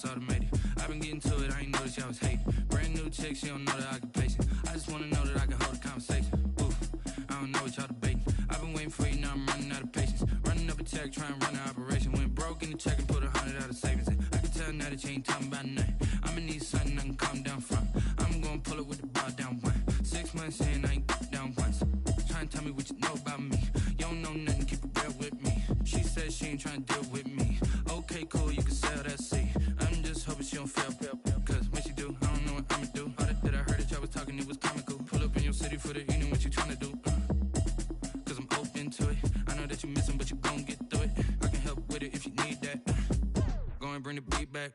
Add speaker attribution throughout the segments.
Speaker 1: it's automated. I've been getting to it, I ain't noticed y'all was hating. Brand new chick, she don't know the occupation. I just wanna know that I can hold a conversation. Oof, I don't know what y'all debating. I've been waiting for you, now I'm running out of patience. Running up a check, trying to run an operation. Went broke in the check and put 100 out of savings in. I can tell now that you ain't talking about nothing. I'ma need something I can calm down from. I'm gonna pull it with the bar down one. 6 months in, I ain't down once. Trying to tell me what you know about me. You don't know nothing, keep it real with me. She said she ain't trying to deal with me. Okay, cool, you can sell that seat. I'm just hoping she don't fail. Cause when she do, I don't know what I'ma do. All that I heard that y'all was talking, it was comical. Pull up in your city for the evening, what you trying to do? Cause I'm open to it. I know that you missing, but you gon' get through it. I can help with it if you need that. Go and bring the beat back.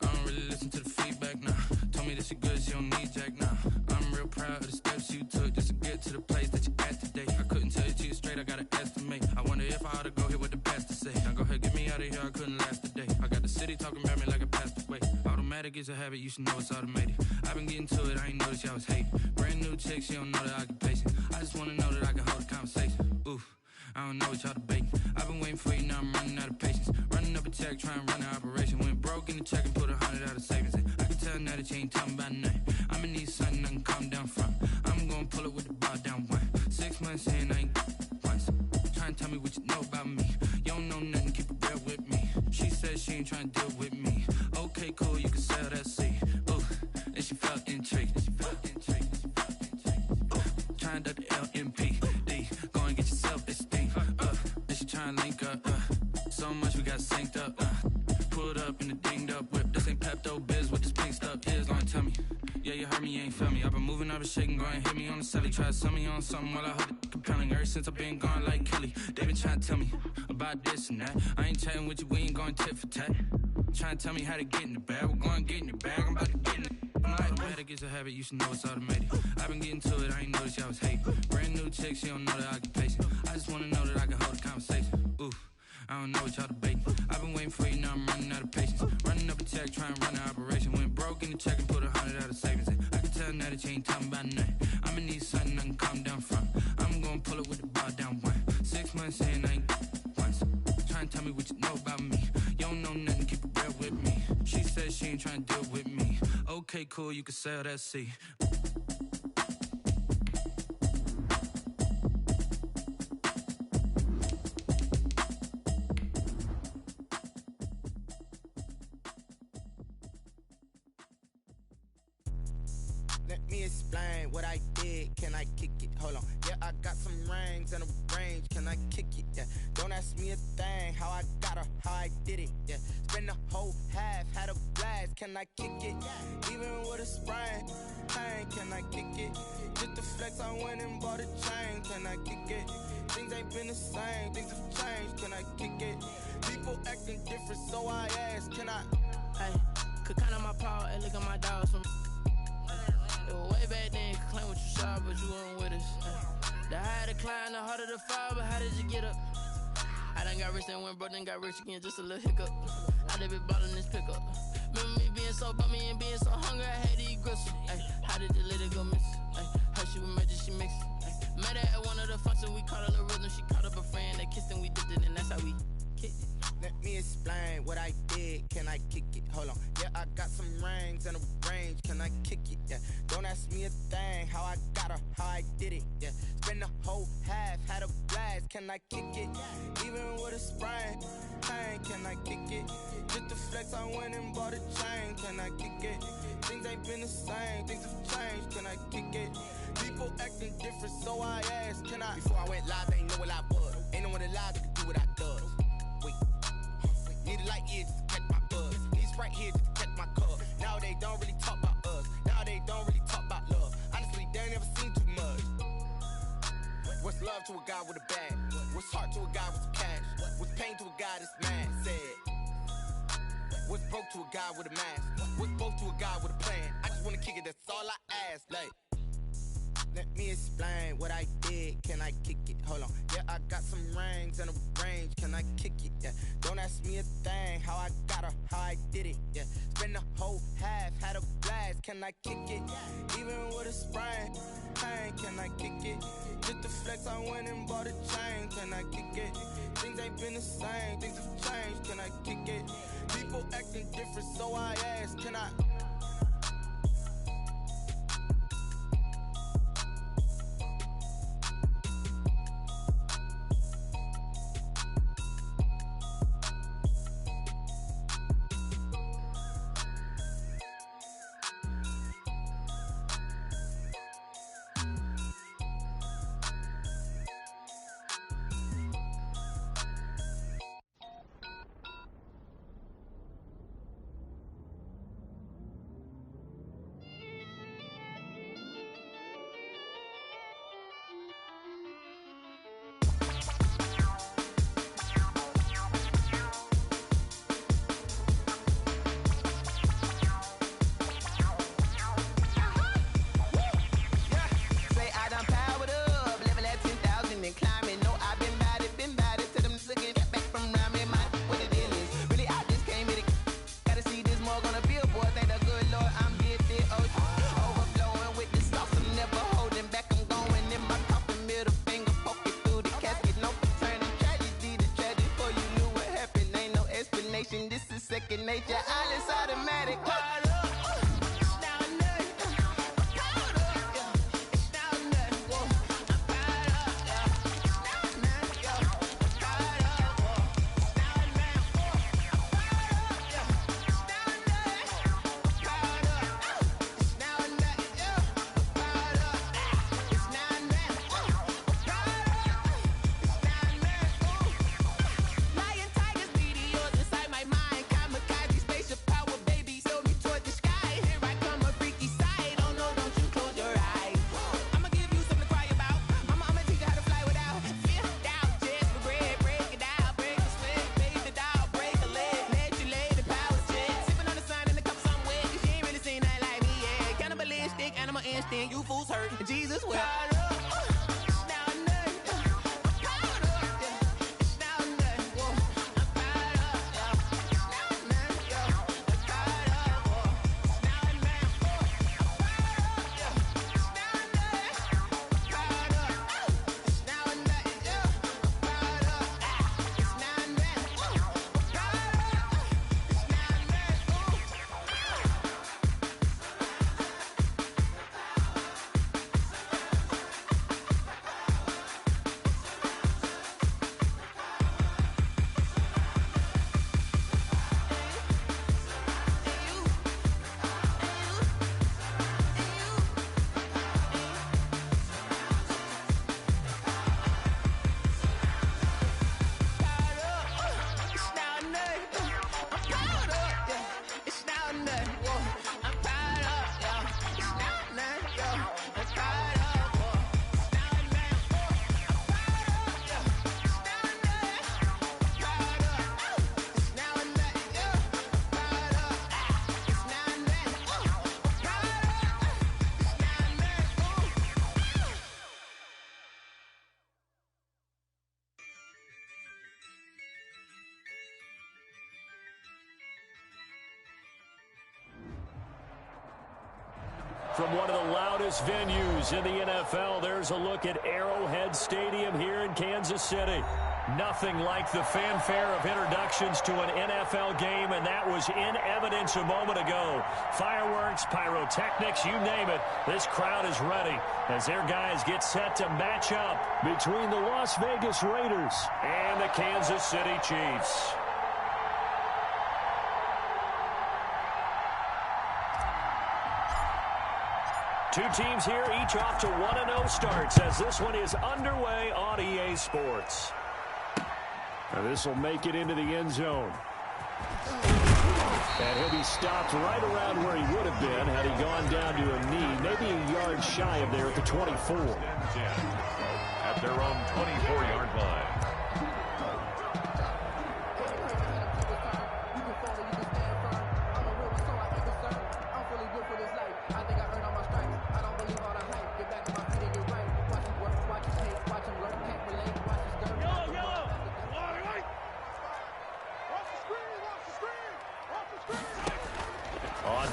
Speaker 1: I don't really listen to the feedback, nah. Told me that she good, she don't need jack, nah. I'm real proud of the steps you took just to get to the place that you at today. I couldn't tell you to you straight, I gotta estimate. I wonder if I ought to go here with the pastor say. Now go ahead, get me out of here, I couldn't last a day. I got the city talking about me like a passed away. Automatic is a habit, you should know it's automated. I've been getting to it, I ain't noticed y'all was hating. Brand new chick, she don't know the occupation. I just wanna know that I can hold a conversation. Oof, I don't know what y'all debating. I've been waiting for you, now I'm running out of patience. Running up a check, trying to run an operation. Went broke in the check and put 100 out of savings in. I can tell now that you ain't talking about nothing. I'ma need something I can calm down from. I'm gonna pull it with the bar down one. 6 months in, I ain't once. Trying to tell me what you know about me. You don't know nothing, keep it real with me. She said she ain't trying to deal with me. Okay, cool, you can sell that seat. Ooh, and she felt intrigued. Trying to duck the LMPD. Go and get your self-esteem. And she trying to link up. So much we got synced up. Pulled up in the dinged up whip. This ain't Pepto-Biz, what this pink stuff is. Gonna tell me. Yeah, you heard me, you ain't feel me. I've been moving, I've been shaking, go and hit me on the celly. Try to sell me on something while I hold it compelling. Ever since I've been gone like Kelly, they been trying to tell me about this and that. I ain't chatting with you, we ain't going tit for tat. Trying to tell me how to get in the bag. We're going to get in the bag, I'm about to get in it. Automatic is a habit, you should know it's automated. I've been getting to it, I ain't noticed y'all was hating. Brand new chick, she don't know the occupation. I just wanna know that I can hold a conversation. Oof, I don't know what y'all debating. I've been waiting for you, now I'm running out of patience. Running up a check, trying to run an operation. Went broke in the check and put 100 out of savings in. I can tell now that you ain't talking about nothing. I'ma need something I can calm down from. I'm gonna pull it with the bar down one. 6 months in, I ain't once. Trying to tell me what you know about me. You don't know nothing, keep it real with me. She said she ain't trying to deal with me. Okay, cool, you can sell that seat.
Speaker 2: Let me explain what I did, can I kick it? Hold on, yeah, I got some rings and a range, can I kick it? Yeah, don't ask me a thing, how I got her, how I did it? Yeah, spend the whole half, had a blast, can I kick it? Even with a sprain, pain, can I kick it? Just the flex, I went and bought a chain, can I kick it? Things ain't been the same, things have changed, can I kick it? People acting different, so I ask, can I?
Speaker 3: Hey, could count on my power and look at my dogs from. It was way back then, you could claim what you saw, but you weren't with us. The higher the climb, the harder the fall, but how did you get up? I done got rich and went broke, then got rich again, just a little hiccup. I done been ballin' this pickup. Remember me being so bummy and being so hungry, I had to eat gristle. Ay, how did the lady go miss? Ay, how she was magic, she mixed. Met her at one of the functions, we caught a little rhythm, she caught up a friend, they kissed and we dipped it, and that's how we kicked it.
Speaker 2: Let me explain what I did, can I kick it? Hold on, yeah, I got some rings and a range, can I kick it? Yeah, don't ask me a thing, how I got her, how I did it? Yeah, spend the whole half, had a blast, can I kick it? Even with a sprain, pain, can I kick it? Just the flex, I went and bought a chain, can I kick it? Things ain't been the same, things have changed, can I kick it? People acting different, so I asked, can I? Before I went live, they ain't know what I was. Ain't no one alive that could do what I does. Wait. Need a light year just to catch my buzz. Need Sprite here just to catch my cup. Now they don't really talk about us. Now they don't really talk about love. Honestly, they ain't never seen too much. What's love to a guy with a bag? What's heart to a guy with some cash? What's pain to a guy that's mad? Said. What's broke to a guy with a mask? What's both to a guy with a plan? I just wanna kick it, that's all I ask. Like. Let me explain what I did, can I kick it? Hold on, yeah, I got some rings and a range, can I kick it? Yeah, don't ask me a thing, how I got her, how I did it? Yeah, spend the whole half, had a blast, can I kick it? Even with a sprain, pain, can I kick it? Just the flex, I went and bought a chain, can I kick it? Things ain't been the same, things have changed, can I kick it? People acting different, so So I ask, can I?
Speaker 4: Nature, all is automatic. You fools hurt. Jesus will.
Speaker 5: From one of the loudest venues in the NFL, there's a look at Arrowhead Stadium here in Kansas City. Nothing like the fanfare of introductions to an NFL game, and that was in evidence a moment ago. Fireworks, pyrotechnics, you name it. This crowd is ready as their guys get set to match up between the Las Vegas Raiders and the Kansas City Chiefs. Two teams here, each off to 1-0 starts as this one is underway on EA Sports. Now this will make it into the end zone. And he'll be stopped right around where he would have been had he gone down to a knee, maybe a yard shy of there at the 24.
Speaker 6: At their own 24-yard line.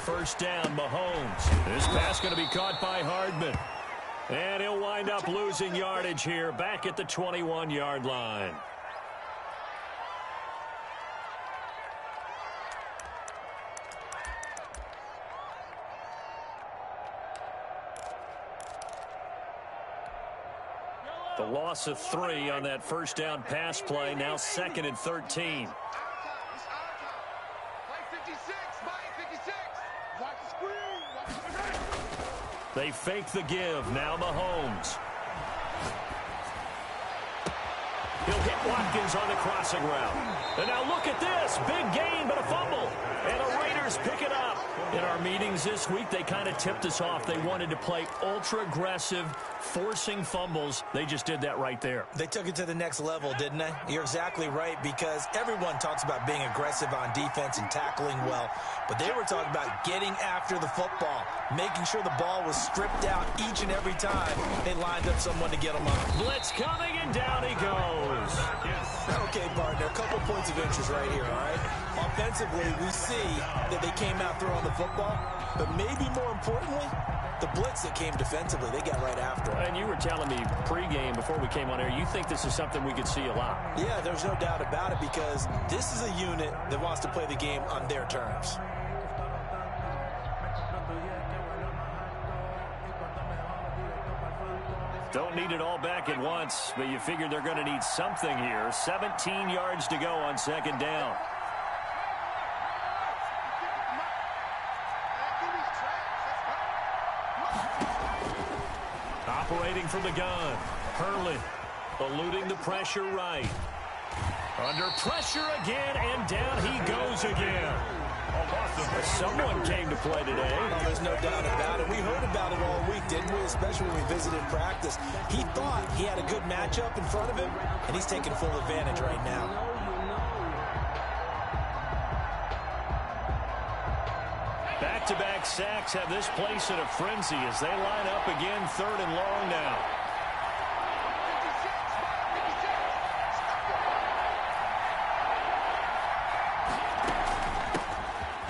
Speaker 5: First down, Mahomes. This pass going to be caught by Hardman. And he'll wind up losing yardage here back at the 21-yard line. The loss of 3 on that first down pass play, now 2nd and 13. They fake the give. Now Mahomes. He'll hit Watkins on the crossing route. And now look at this. Big gain, but a fumble. And the Raiders pick it up. In our meetings this week, they kind of tipped us off. They wanted to play ultra-aggressive, forcing fumbles. They just did that right there.
Speaker 7: They took it to the next level, didn't they? You're exactly right, because everyone talks about being aggressive on defense and tackling well. But they were talking about getting after the football, making sure the ball was stripped out each and every time they lined up someone to get them up.
Speaker 5: Blitz coming, and down he goes.
Speaker 7: Okay, partner, a couple points of interest right here, all right? Offensively, we see that they came out throwing the football, but maybe more importantly, the blitz that came defensively, they got right after it.
Speaker 5: And you were telling me pregame before we came on air, you think this is something we could see a lot.
Speaker 7: Yeah, there's no doubt about it, because this is a unit that wants to play the game on their terms.
Speaker 5: Don't need it all back at once, but you figure they're going to need something here. 17 yards to go on 2nd down. Operating from the gun. Hurley eluding the pressure right. Under pressure again, and down he goes again. Someone came to play today.
Speaker 7: Oh, there's no doubt about it. We heard about it all week, didn't we? Especially when we visited practice. He thought he had a good matchup in front of him, and he's taking full advantage right now.
Speaker 5: Back-to-back sacks have this place in a frenzy as they line up again, 3rd and long now.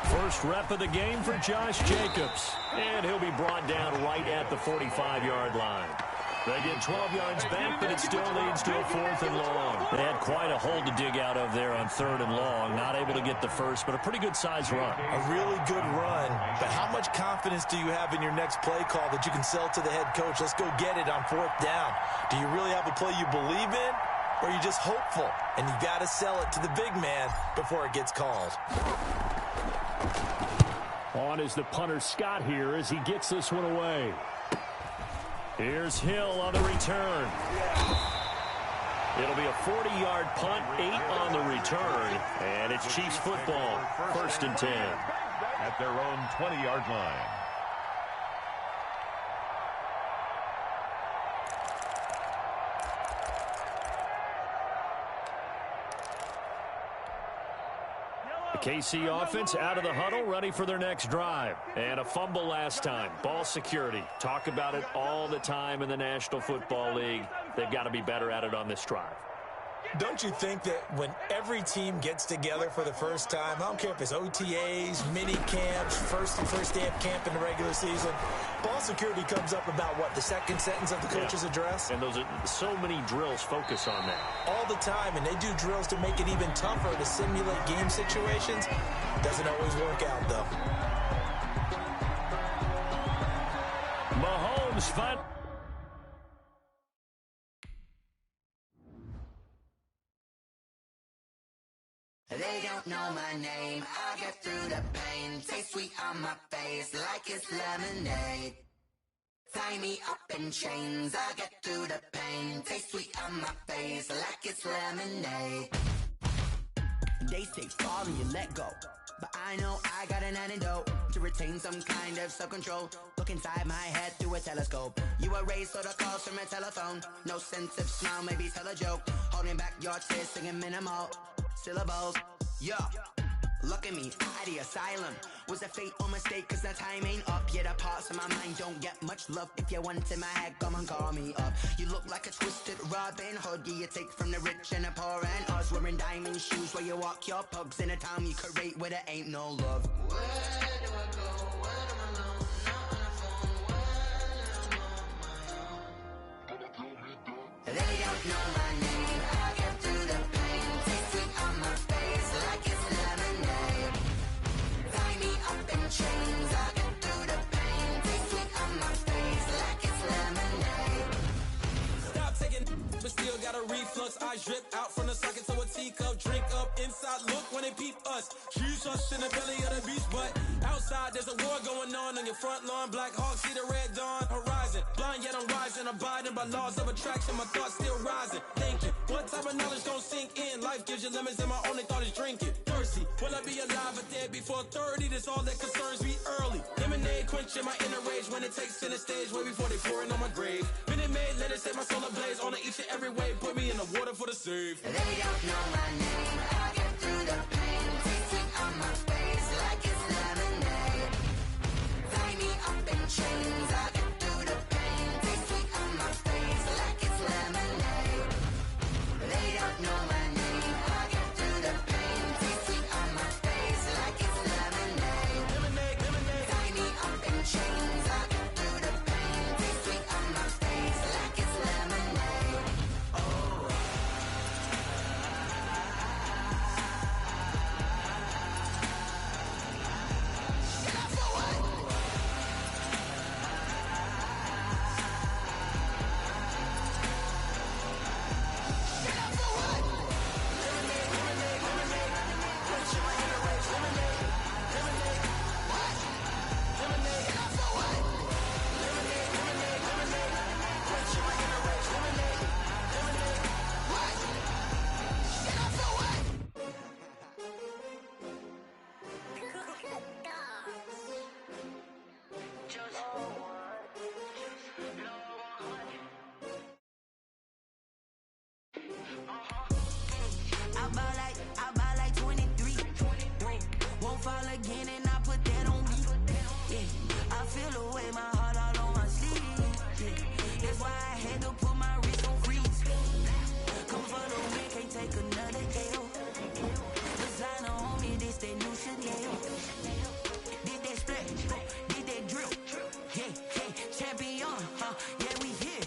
Speaker 5: First rep of the game for Josh Jacobs. And he'll be brought down right at the 45-yard line. They get 12 yards back, but it still leads to a 4th and long. They had quite a hole to dig out of there on 3rd and long. Not able to get the first, but a pretty good-sized run.
Speaker 7: A really good run. But how much confidence do you have in your next play call that you can sell to the head coach? Let's go get it on 4th down. Do you really have a play you believe in, or are you just hopeful? And you got to sell it to the big man before it gets called.
Speaker 5: On is the punter Scott here as he gets this one away. Here's Hill on the return. It'll be a 40-yard punt, 8 on the return, and it's Chiefs football, 1st and 10.
Speaker 6: At their own 20-yard line.
Speaker 5: The KC offense out of the huddle, ready for their next drive. And a fumble last time. Ball security. Talk about it all the time in the National Football League. They've got to be better at it on this drive.
Speaker 7: Don't you think that when every team gets together for the first time, I don't care if it's OTAs, mini camps, first day of camp in the regular season, ball security comes up about, what, the second sentence of the coach's address?
Speaker 5: And those are so many drills focus on that.
Speaker 7: All the time, and they do drills to make it even tougher to simulate game situations. Doesn't always work out, though.
Speaker 5: Mahomes fight.
Speaker 8: They don't know my name, I get through the pain. Taste sweet on my face like it's lemonade. Tie me up in chains, I get through the pain. Taste sweet on my face like it's lemonade.
Speaker 2: They say fall and you let go, but I know I got an antidote to retain some kind of self-control. Look inside my head through a telescope. You erase all the calls from a telephone. No sense of smile, maybe tell a joke. Holding back your tears, singing minimal syllables. Yo, look at me, out the asylum. Was a fate or mistake, cause the time ain't up. Yeah, the parts of my mind don't get much love. If you want in my head, come and call me up. You look like a twisted Robin Hood. Yeah, you take from the rich and the poor and us. Wearing diamond shoes where you walk your pugs in a town you create where there ain't no love. Where do I go? When I'm alone, not on the phone, when I'm on my own. They don't know my name, I get through the pain. Taste sweet on my face like it's lemonade. Tie me up in chains, I get through the pain. Taste sweet on my face like it's lemonade. Stop taking
Speaker 9: us. She's us in the belly of the beast, but outside there's a war going on your front lawn. Black Hawk see the red dawn horizon. Blind yet I'm rising, abiding by laws of attraction. My thoughts still rising, thinking, what type of knowledge gon' sink in? Life gives you lemons and my only thought is drinking. Thirsty, will I be alive or dead before 30? That's all that concerns me early. Lemonade quenching my inner rage when it takes center stage way before they pouring on my grave. Minute Maid, let it set my soul ablaze on each and every way. Put me in the water for the save.
Speaker 8: They don't know my name. I get through the pain. Taste sweet on my face like it's lemonade. Tie me up in chains. I get through the pain. Taste sweet on my face like it's lemonade. They don't know my name. I get through the pain. Taste sweet on my face like it's lemonade.
Speaker 9: Lemonade, lemonade.
Speaker 8: Tie me up in chains. I get through the pain. Taste sweet on my face like it's lemonade. Oh. I buy like 23. Won't fall again and I put that on me. Yeah, I feel the way, my heart all on my sleeve. Yeah, that's why I had to put my wrist on freeze. Come for the win, can't take another L. Designer on me, this that new Chanel. Did that splash, did that drill. Yeah, champion, yeah, we here.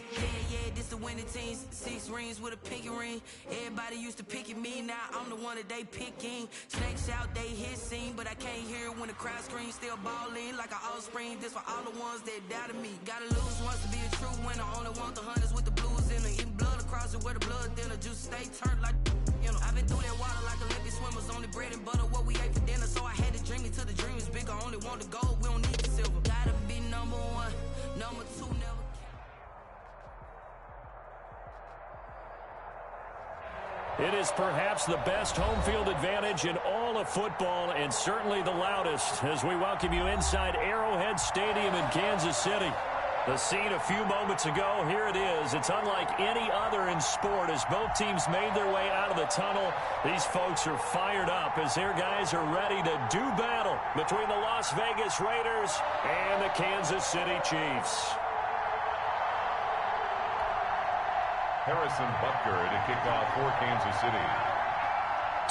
Speaker 8: Yeah, this the winning teams. 6 rings with a pinky ring. Everybody used to pick at me, now I'm the one that they picking. Snakes out, they hissing, but I can't hear when the crowd screams. Still balling like an offspring. This for all the ones that doubted me. Gotta lose once to be a true winner. Only want the hunters with the blues in it. Eating blood across it where the blood thinner. Juice stay turned like, you know. I've been through that water like Olympic swimmers. Only bread and butter, what we ate for dinner. So I had to dream it till the dream is bigger. Only want the gold, we don't need the silver. Gotta be number 1, number 2 never.
Speaker 5: It is perhaps the best home field advantage in all of football and certainly the loudest as we welcome you inside Arrowhead Stadium in Kansas City. The scene a few moments ago, here it is. It's unlike any other in sport as both teams made their way out of the tunnel. These folks are fired up as their guys are ready to do battle between the Las Vegas Raiders and the Kansas City Chiefs.
Speaker 6: Harrison Butker to kick off for Kansas City.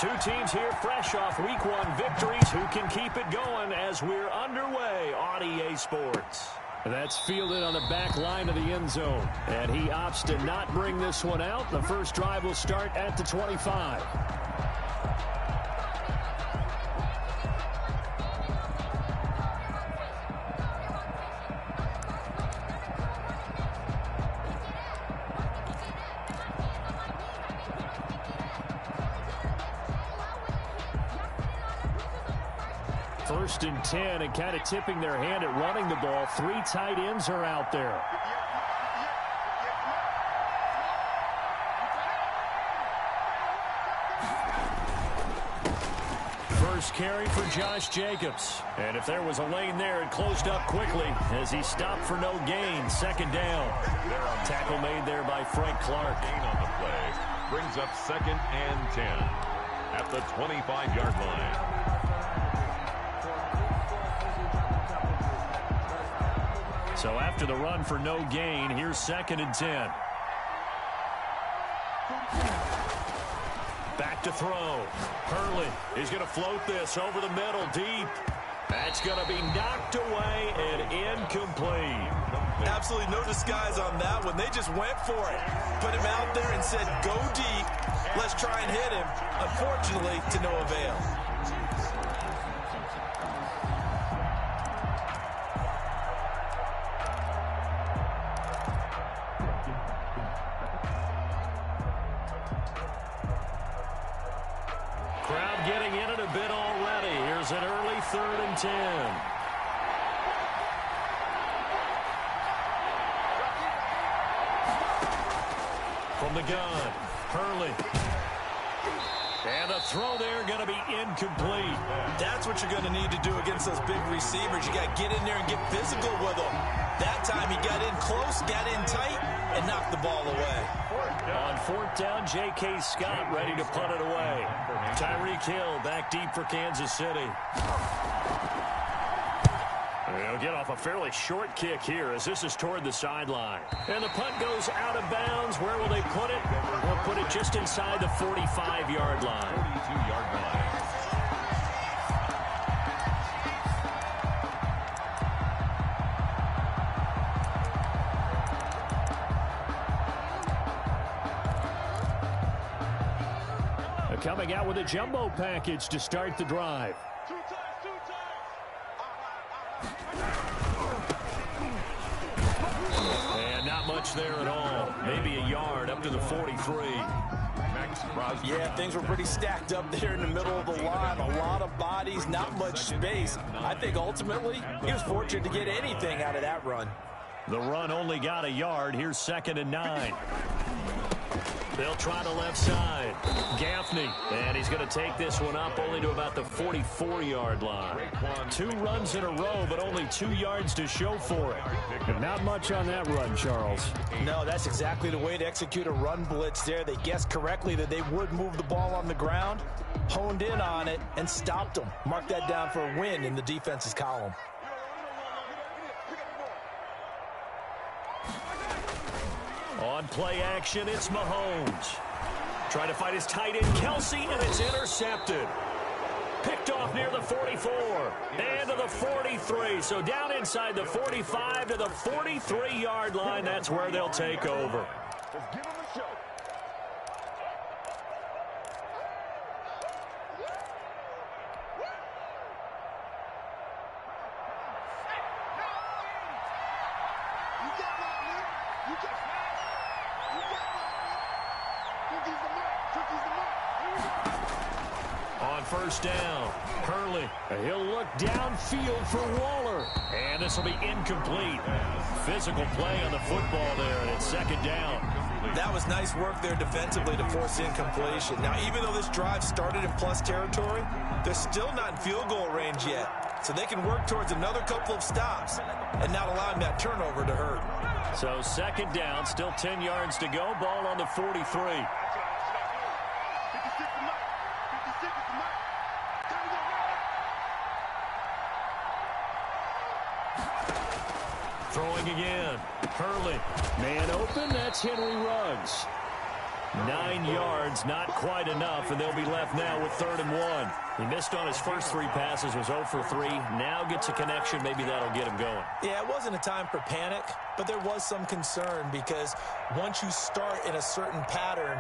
Speaker 5: Two teams here fresh off Week 1 victories. Who can keep it going as we're underway on EA Sports? That's fielded on the back line of the end zone. And he opts to not bring this one out. The first drive will start at the 25. First and 10 and kind of tipping their hand at running the ball. 3 tight ends are out there. First carry for Josh Jacobs. And if there was a lane there, it closed up quickly as he stopped for no gain. Second down. Tackle made there by Frank Clark.
Speaker 6: Gain on the play brings up 2nd and 10 at the 25-yard line.
Speaker 5: So after the run for no gain, here's 2nd and 10. Back to throw. Hurley is going to float this over the middle deep. That's going to be knocked away and incomplete.
Speaker 7: Absolutely no disguise on that one. They just went for it. Put him out there and said, go deep. Let's try and hit him. Unfortunately, to no avail.
Speaker 5: Crowd getting in it a bit already. is an early 3rd and 10. From the gun, Hurley. And the throw there going to be incomplete.
Speaker 7: That's what you're going to need to do against those big receivers. You got to get in there and get physical with them. That time he got in close, got in tight, and knocked the ball away.
Speaker 5: On 4th down, J.K. Scott ready to punt it away. Tyreek Hill back deep for Kansas City. They'll get off a fairly short kick here as this is toward the sideline. And the punt goes out of bounds. Where will they put it? They'll put it just inside the 45-yard line.
Speaker 6: 42-yard line.
Speaker 5: Coming out with a jumbo package to start the drive. And not much there at all. Maybe a yard up to the 43.
Speaker 7: Yeah, things were pretty stacked up there in the middle of the line. A lot of bodies, not much space. I think ultimately he was fortunate to get anything out of that run.
Speaker 5: The run only got a yard. Here's 2nd and 9. They'll try the left side. Gaffney. And he's going to take this one up only to about the 44-yard line. 2 runs in a row, but only 2 yards to show for it. And not much on that run, Charles.
Speaker 7: No, that's exactly the way to execute a run blitz there. They guessed correctly that they would move the ball on the ground, honed in on it, and stopped them. Mark that down for a win in the defense's column.
Speaker 5: On play action, it's Mahomes. Trying to fight his tight end, Kelsey, and it's intercepted. Picked off near the 44 and to the 43. So down inside the 45 to the 43-yard line. That's where they'll take over.
Speaker 6: Just give him a show.
Speaker 5: On 1st down, Hurley. He'll look downfield for Waller. And this will be incomplete. Physical play on the football there, and it's 2nd down.
Speaker 7: That was nice work there defensively to force incompletion. Now, even though this drive started in plus territory, they're still not in field goal range yet. So they can work towards another couple of stops and not allowing that turnover to hurt.
Speaker 5: So 2nd down, still 10 yards to go. Ball on the 43. Throwing again. Hurley. Man open. That's Henry Ruggs. 9 yards, not quite enough, and they'll be left now with 3rd and 1. He missed on his first 3 passes, was 0 for 3. Now gets a connection. Maybe that'll get him going.
Speaker 7: Yeah, it wasn't a time for panic, but there was some concern because once you start in a certain pattern,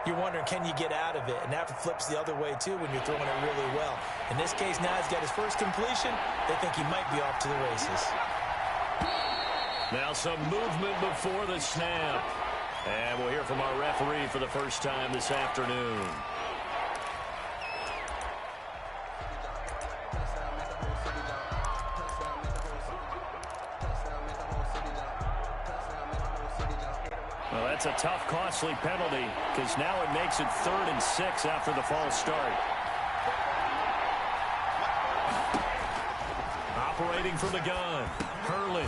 Speaker 7: you're wondering, can you get out of it? And that flips the other way, too, when you're throwing it really well. In this case, now he's got his first completion. They think he might be off to the races.
Speaker 5: Now some movement before the snap. And we'll hear from our referee for the first time this afternoon. Well, that's a tough, costly penalty because now it makes it 3rd and 6 after the false start. Operating from the gun. Hurley.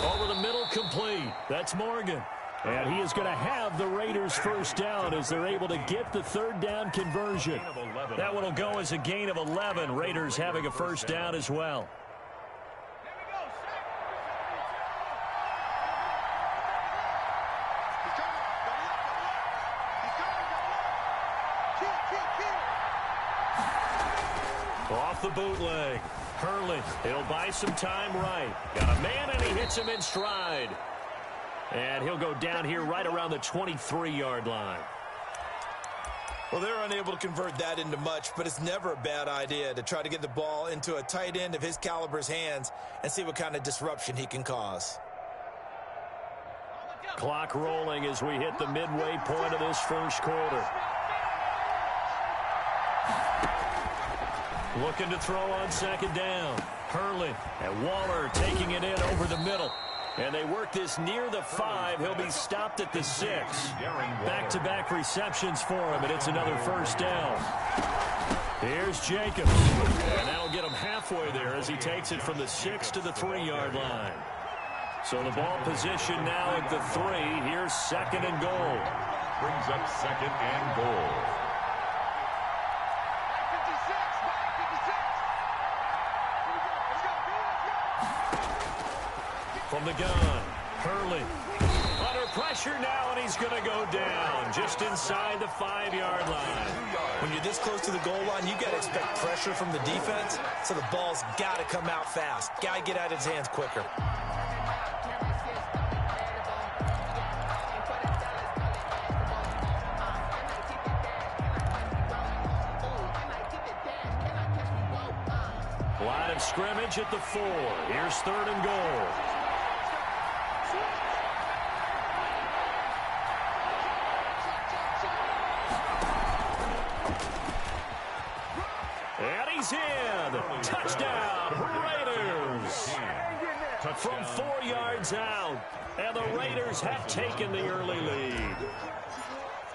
Speaker 5: Over the middle, complete. That's Morgan. And he is going to have the Raiders first down as they're able to get the 3rd down conversion. That one will go as a gain of 11. Raiders having a first down as well. Off the bootleg. Hurley, he'll buy some time right. Got a man, and he hits him in stride. And he'll go down here right around the 23-yard line.
Speaker 7: Well, they're unable to convert that into much, but it's never a bad idea to try to get the ball into a tight end of his caliber's hands and see what kind of disruption he can cause.
Speaker 5: Clock rolling as we hit the midway point of this first quarter. Looking to throw on second down. Hurley and Waller taking it in over the middle. And they work this near the 5. He'll be stopped at the 6. Back-to-back receptions for him, and it's another first down. Here's Jacobs. And that'll get him halfway there as he takes it from the 6 to the 3-yard line. So the ball position now at the 3. Here's second and goal.
Speaker 6: Brings up second and goal.
Speaker 5: From the gun, Hurley. Under pressure now, and he's going to go down just inside the 5-yard line.
Speaker 7: When you're this close to the goal line, you got to expect pressure from the defense, so the ball's got to come out fast. Got to get out of his hands quicker.
Speaker 5: Line of scrimmage at the 4. Here's third and goal. And he's in. Touchdown, Raiders. From 4 yards out. And the Raiders have taken the early lead.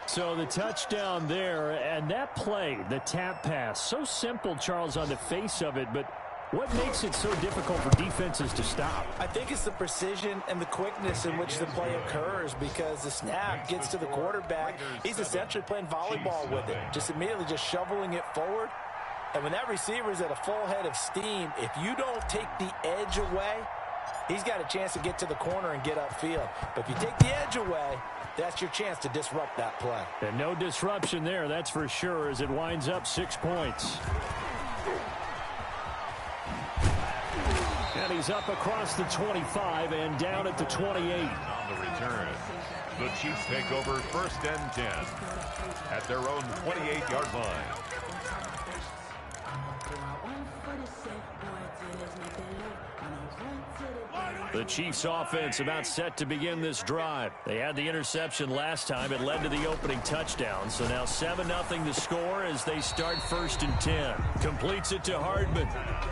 Speaker 5: So the touchdown there, and that play, the tap pass, so simple, Charles, on the face of it, but what makes it so difficult for defenses to stop?
Speaker 7: I think it's the precision and the quickness in which the play occurs, because the snap gets to the quarterback. He's essentially playing volleyball with it, just immediately just shoveling it forward. And when that receiver is at a full head of steam, if you don't take the edge away, he's got a chance to get to the corner and get upfield. But if you take the edge away, that's your chance to disrupt that play.
Speaker 5: And no disruption there, that's for sure, as it winds up 6 points. And he's up across the 25 and down at the 28.
Speaker 6: On the return, the Chiefs take over first and 10 at their own 28-yard line.
Speaker 5: The Chiefs offense about set to begin this drive. They had the interception last time. It led to the opening touchdown. So now 7-0 the score as they start first and 10. Completes it to Hardman.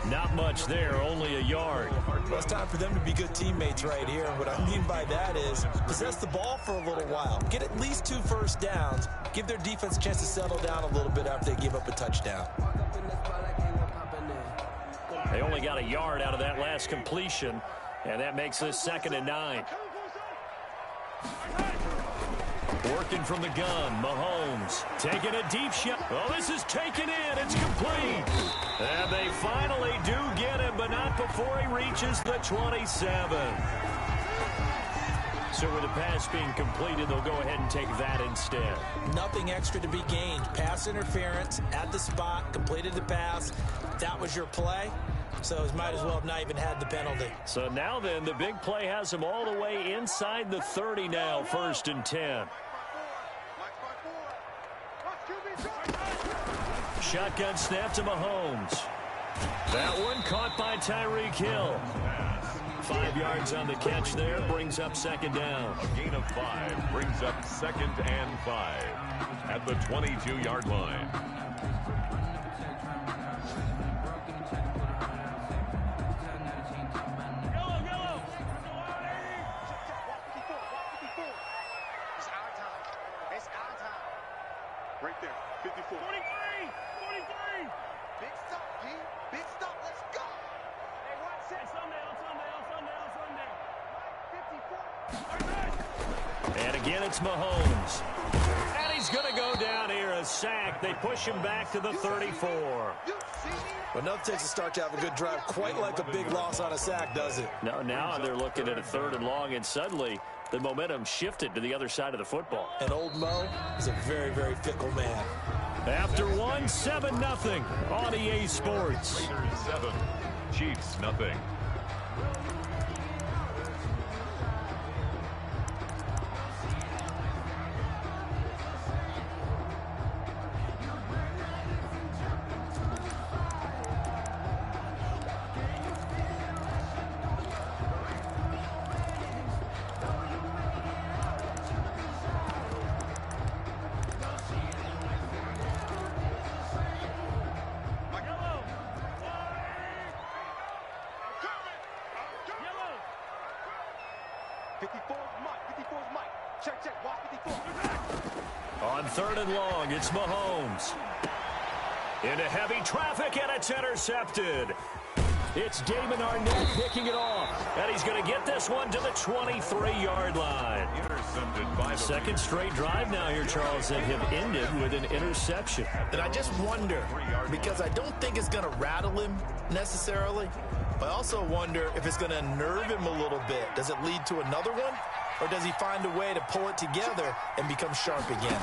Speaker 5: Not much there, only a yard.
Speaker 7: Well, it's time for them to be good teammates right here. What I mean by that is possess the ball for a little while. Get at least 2 first downs. Give their defense a chance to settle down a little bit after they give up a touchdown.
Speaker 5: They only got a yard out of that last completion. And that makes this second and 9. Working from the gun, Mahomes taking a deep shot. Oh, this is taken in. It's complete. And they finally do get him, but not before he reaches the 27. So with the pass being completed, they'll go ahead and take that instead.
Speaker 7: Nothing extra to be gained. Pass interference at the spot, completed the pass. That was your play. So he might as well have not even had the penalty.
Speaker 5: So now then, the big play has him all the way inside the 30 now, first and 10. Shotgun snap to Mahomes. That one caught by Tyreek Hill. 5 yards on the catch there, brings up second down.
Speaker 6: A gain of 5 brings up second and 5 at the 22-yard line.
Speaker 10: Right there, 54. 43! 43! Big stop, G. Big stop, let's go! Hey, watch it. Sunday. 54.
Speaker 5: And again, it's Mahomes. And he's going to go down here, a sack. They push him back to the 34.
Speaker 7: But nothing takes a start to have a good drive quite like a big loss on a sack, does it?
Speaker 5: No, now they're looking at a third and long, and suddenly the momentum shifted to the other side of the football.
Speaker 7: And old Mo is a very, very fickle man.
Speaker 5: After one, 7-0 on EA Sports.
Speaker 6: Raiders 7, Chiefs nothing.
Speaker 10: 54 is Mike. 54 is Mike. Check, check. Watch 54.
Speaker 5: On 3rd and long, it's Mahomes. Into heavy traffic, and it's intercepted. It's Damon Arnett picking it off, and he's going to get this one to the 23-yard line.
Speaker 6: Intercepted by the
Speaker 5: second straight drive now here, Charles, that have ended with an interception.
Speaker 7: And I just wonder, because I don't think it's going to rattle him necessarily, but I also wonder if it's going to nerve him a little bit. Does it lead to another one, or does he find a way to pull it together and become sharp again?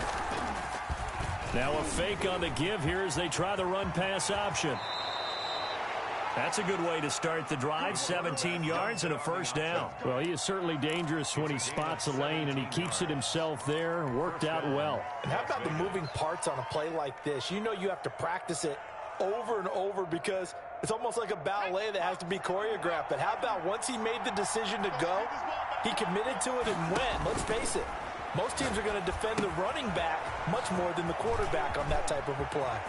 Speaker 5: Now a fake on the give here as they try the run-pass option. That's a good way to start the drive, 17 yards and a first down. Well, he is certainly dangerous when he spots a lane, and he keeps it himself there. Worked out well.
Speaker 7: And how about the moving parts on a play like this? You know you have to practice it over and over because it's almost like a ballet that has to be choreographed. But how about once he made the decision to go, he committed to it and went. Let's face it, most teams are going to defend the running back much more than the quarterback on that type of a play.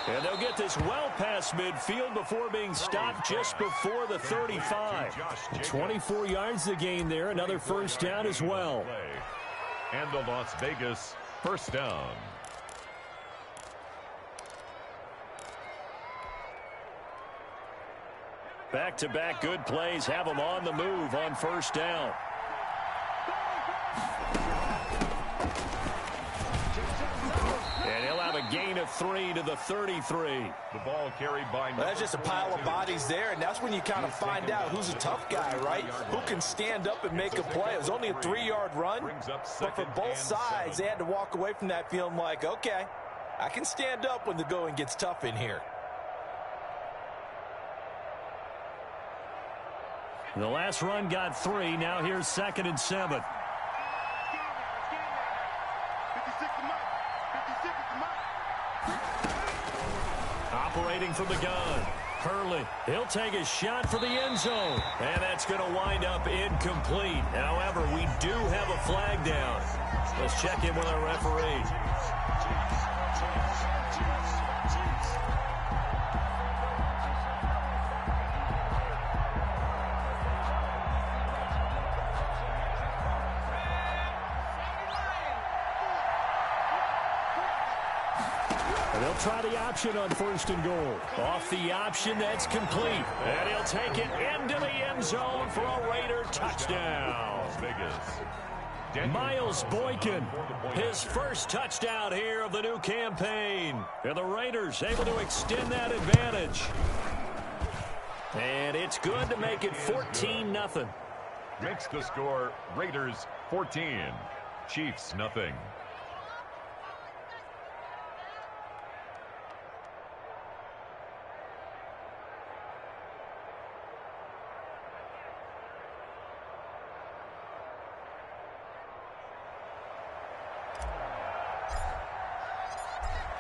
Speaker 5: And they'll get this well past midfield before being stopped just before the 35. 24 yards to gain there. Another first down as well.
Speaker 6: And the Las Vegas first down.
Speaker 5: Back-to-back good plays have them on the move on first down. And he'll have a gain of 3 to the 33.
Speaker 6: The ball carried by...
Speaker 7: Well, that's just a pile of bodies there, and that's when you kind of find out who's a tough guy, right? Who can stand up and make a play. It was only a 3-yard run, but for both sides, they had to walk away from that feeling like, okay, I can stand up when the going gets tough in here.
Speaker 5: The last run got 3. Now here's 2nd and 7. Operating from the gun. Hurley, he'll take a shot for the end zone. And that's going to wind up incomplete. However, we do have a flag down. Let's check in with our referee. They'll try the option on 1st and goal. Off the option, that's complete. And he'll take it into the end zone for a Raider touchdown. Miles Boykin, his first touchdown here of the new campaign. And the Raiders able to extend that advantage. And it's good to make it 14-0.
Speaker 6: Makes the score Raiders 14, Chiefs nothing.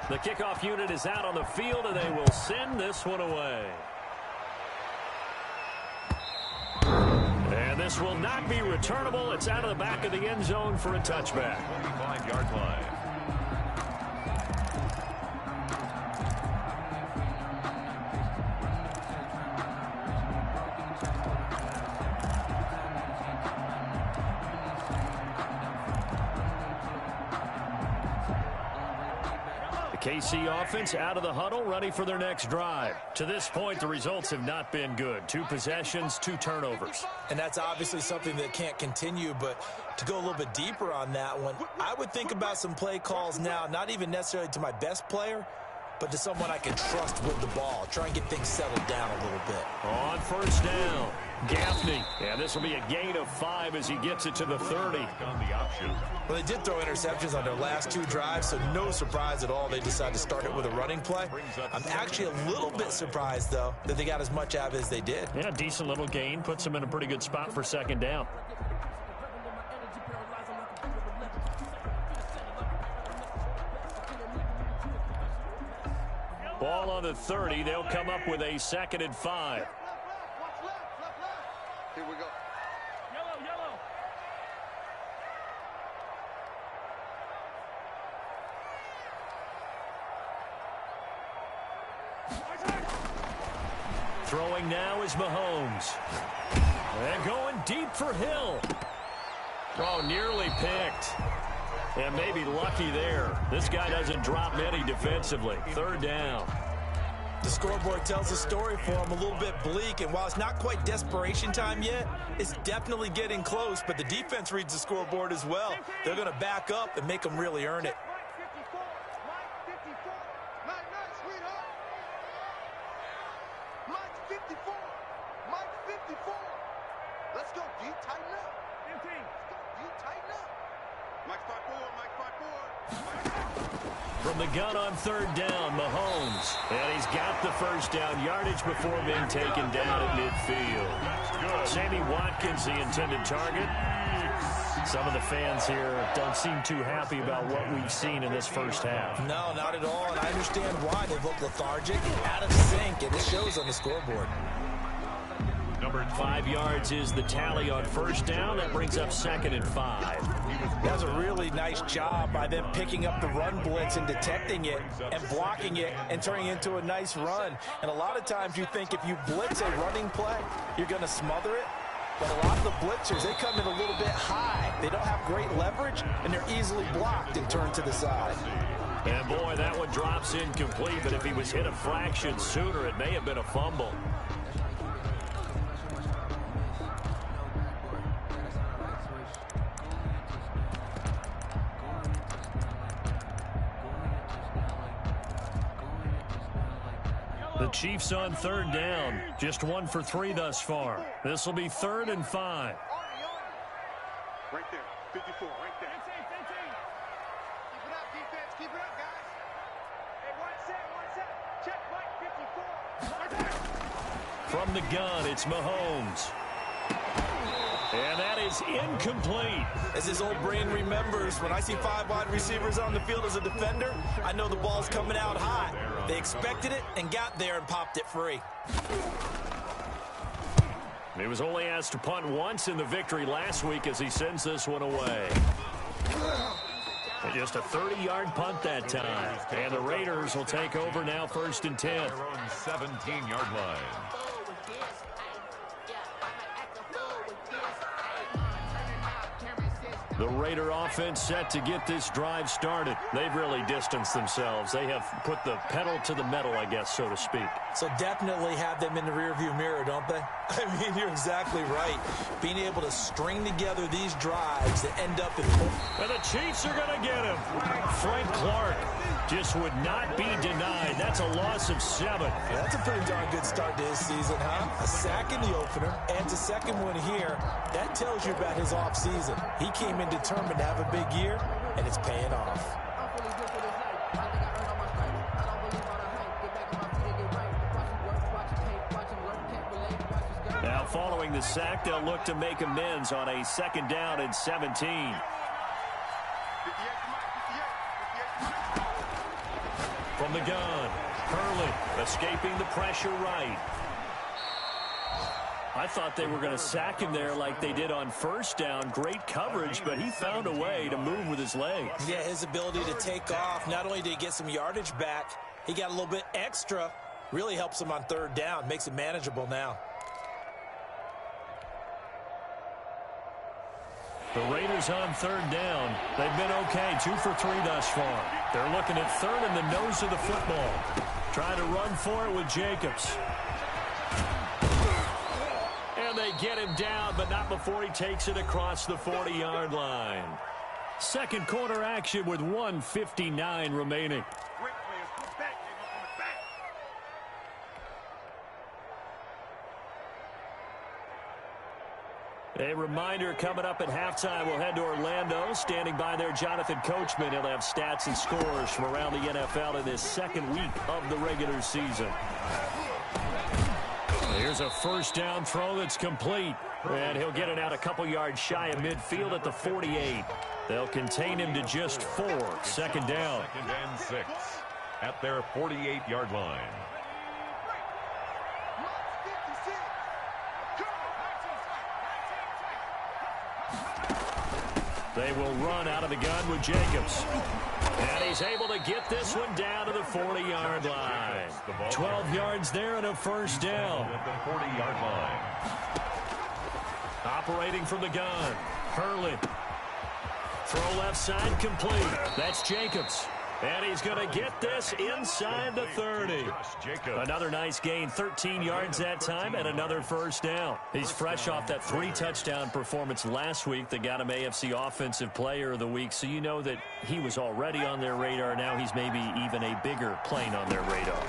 Speaker 5: The kickoff unit is out on the field, and they will send this one away. And this will not be returnable. It's out of the back of the end zone for a touchback.
Speaker 6: 25-yard line.
Speaker 5: KC offense out of the huddle, ready for their next drive. To this point, the results have not been good. 2 possessions, 2 turnovers.
Speaker 7: And that's obviously something that can't continue, but to go a little bit deeper on that one, I would think about some play calls now, not even necessarily to my best player, but to someone I can trust with the ball. Try and get things settled down a little bit.
Speaker 5: On first down, Gaffney. And this will be a gain of 5 as he gets it to the 30.
Speaker 6: On the option.
Speaker 7: Well, they did throw interceptions on their last 2 drives, so no surprise at all they decided to start it with a running play. I'm actually a little bit surprised, though, that they got as much out of it as they did.
Speaker 5: Yeah, decent little gain. Puts them in a pretty good spot for 2nd down. Ball on the 30. They'll come up with a 2nd and 5.
Speaker 10: Here we go.
Speaker 5: Throwing now is Mahomes. And going deep for Hill. Oh, nearly picked. And maybe lucky there. This guy doesn't drop many defensively. Third down.
Speaker 7: The scoreboard tells a story for him, a little bit bleak, and while it's not quite desperation time yet, it's definitely getting close, but the defense reads the scoreboard as well. They're going to back up and make them really earn it.
Speaker 10: Let's go, D. Tighten up. Let's go, D. Tighten up. Mike 5-4, Mike 5-4.
Speaker 5: From the gun on third down, Mahomes. And he's got the first down yardage before being taken down at midfield. Sammy Watkins, the intended target. Some of the fans here don't seem too happy about what we've seen in this first half.
Speaker 7: No, not at all, and I understand why. They look lethargic, out of sync, and it shows on the scoreboard.
Speaker 5: 5 yards is the tally on first down. That brings up 2nd and 5.
Speaker 7: That was a really nice job by them picking up the run blitz and detecting it and blocking it and turning it into a nice run. And a lot of times you think if you blitz a running play, you're going to smother it. But a lot of the blitzers, they come in a little bit high. They don't have great leverage, and they're easily blocked and turned to the side.
Speaker 5: And, boy, that one drops incomplete. But if he was hit a fraction sooner, it may have been a fumble. The Chiefs on third down. Just 1 for 3 thus far. This will be 3rd and 5.
Speaker 10: Right there, 54, right there. Keep it up, defense. Keep it up, guys. Hey, one set. Check, Mike, 54. Right there.
Speaker 5: From the gun, it's Mahomes. And that is incomplete.
Speaker 7: As his old brain remembers, when I see 5 wide receivers on the field as a defender, I know the ball's coming out hot. They expected it and got there and popped it free.
Speaker 5: He was only asked to punt once in the victory last week as he sends this one away. And just a 30-yard punt that time. And the Raiders will take over now 1st and 10.
Speaker 6: Their own 17-yard line.
Speaker 5: The Raider offense set to get this drive started. They've really distanced themselves. They have put the pedal to the metal, I guess, so to speak.
Speaker 7: So definitely have them in the rearview mirror, don't they? I mean, you're exactly right. Being able to string together these drives that end up in...
Speaker 5: And the Chiefs are going to get him. Frank Clark just would not be denied. That's a loss of 7.
Speaker 7: Yeah, that's a pretty darn good start to his season, huh? A sack in the opener, and a second one here. That tells you about his offseason. He came in determined to have a big year, and it's paying off.
Speaker 5: Now, following the sack, they'll look to make amends on a 2nd down and 17. From the gun, Hurley escaping the pressure right. I thought they were going to sack him there like they did on first down. Great coverage, but he found a way to move with his legs.
Speaker 7: Yeah, his ability to take off. Not only did he get some yardage back, he got a little bit extra. Really helps him on 3rd down. Makes it manageable now.
Speaker 5: The Raiders on 3rd down. They've been okay, 2 for 3 thus far. They're looking at 3rd in the nose of the football. Trying to run for it with Jacobs. And they get him down, but not before he takes it across the 40-yard line. Second quarter action with 1:59 remaining. A reminder coming up at halftime, we'll head to Orlando. Standing by there, Jonathan Coachman. He'll have stats and scores from around the NFL in this 2nd week of the regular season. Here's a 1st down throw that's complete. And he'll get it out a couple yards shy of midfield at the 48. They'll contain him to just 4. 2nd down.
Speaker 6: 2nd and 6 at their 48-yard line.
Speaker 5: They will run out of the gun with Jacobs. And he's able to get this one down to the 40-yard line. 12 yards there and a 1st down.
Speaker 6: At the 40-yard line.
Speaker 5: Operating from the gun. Hurley. Throw left side complete. That's Jacobs. And he's going to get this inside the 30. Another nice gain, 13 yards that time, and another first down. He's fresh off that 3-touchdown performance last week that got him AFC Offensive Player of the Week, so you know that he was already on their radar. Now he's maybe even a bigger plane on their radar.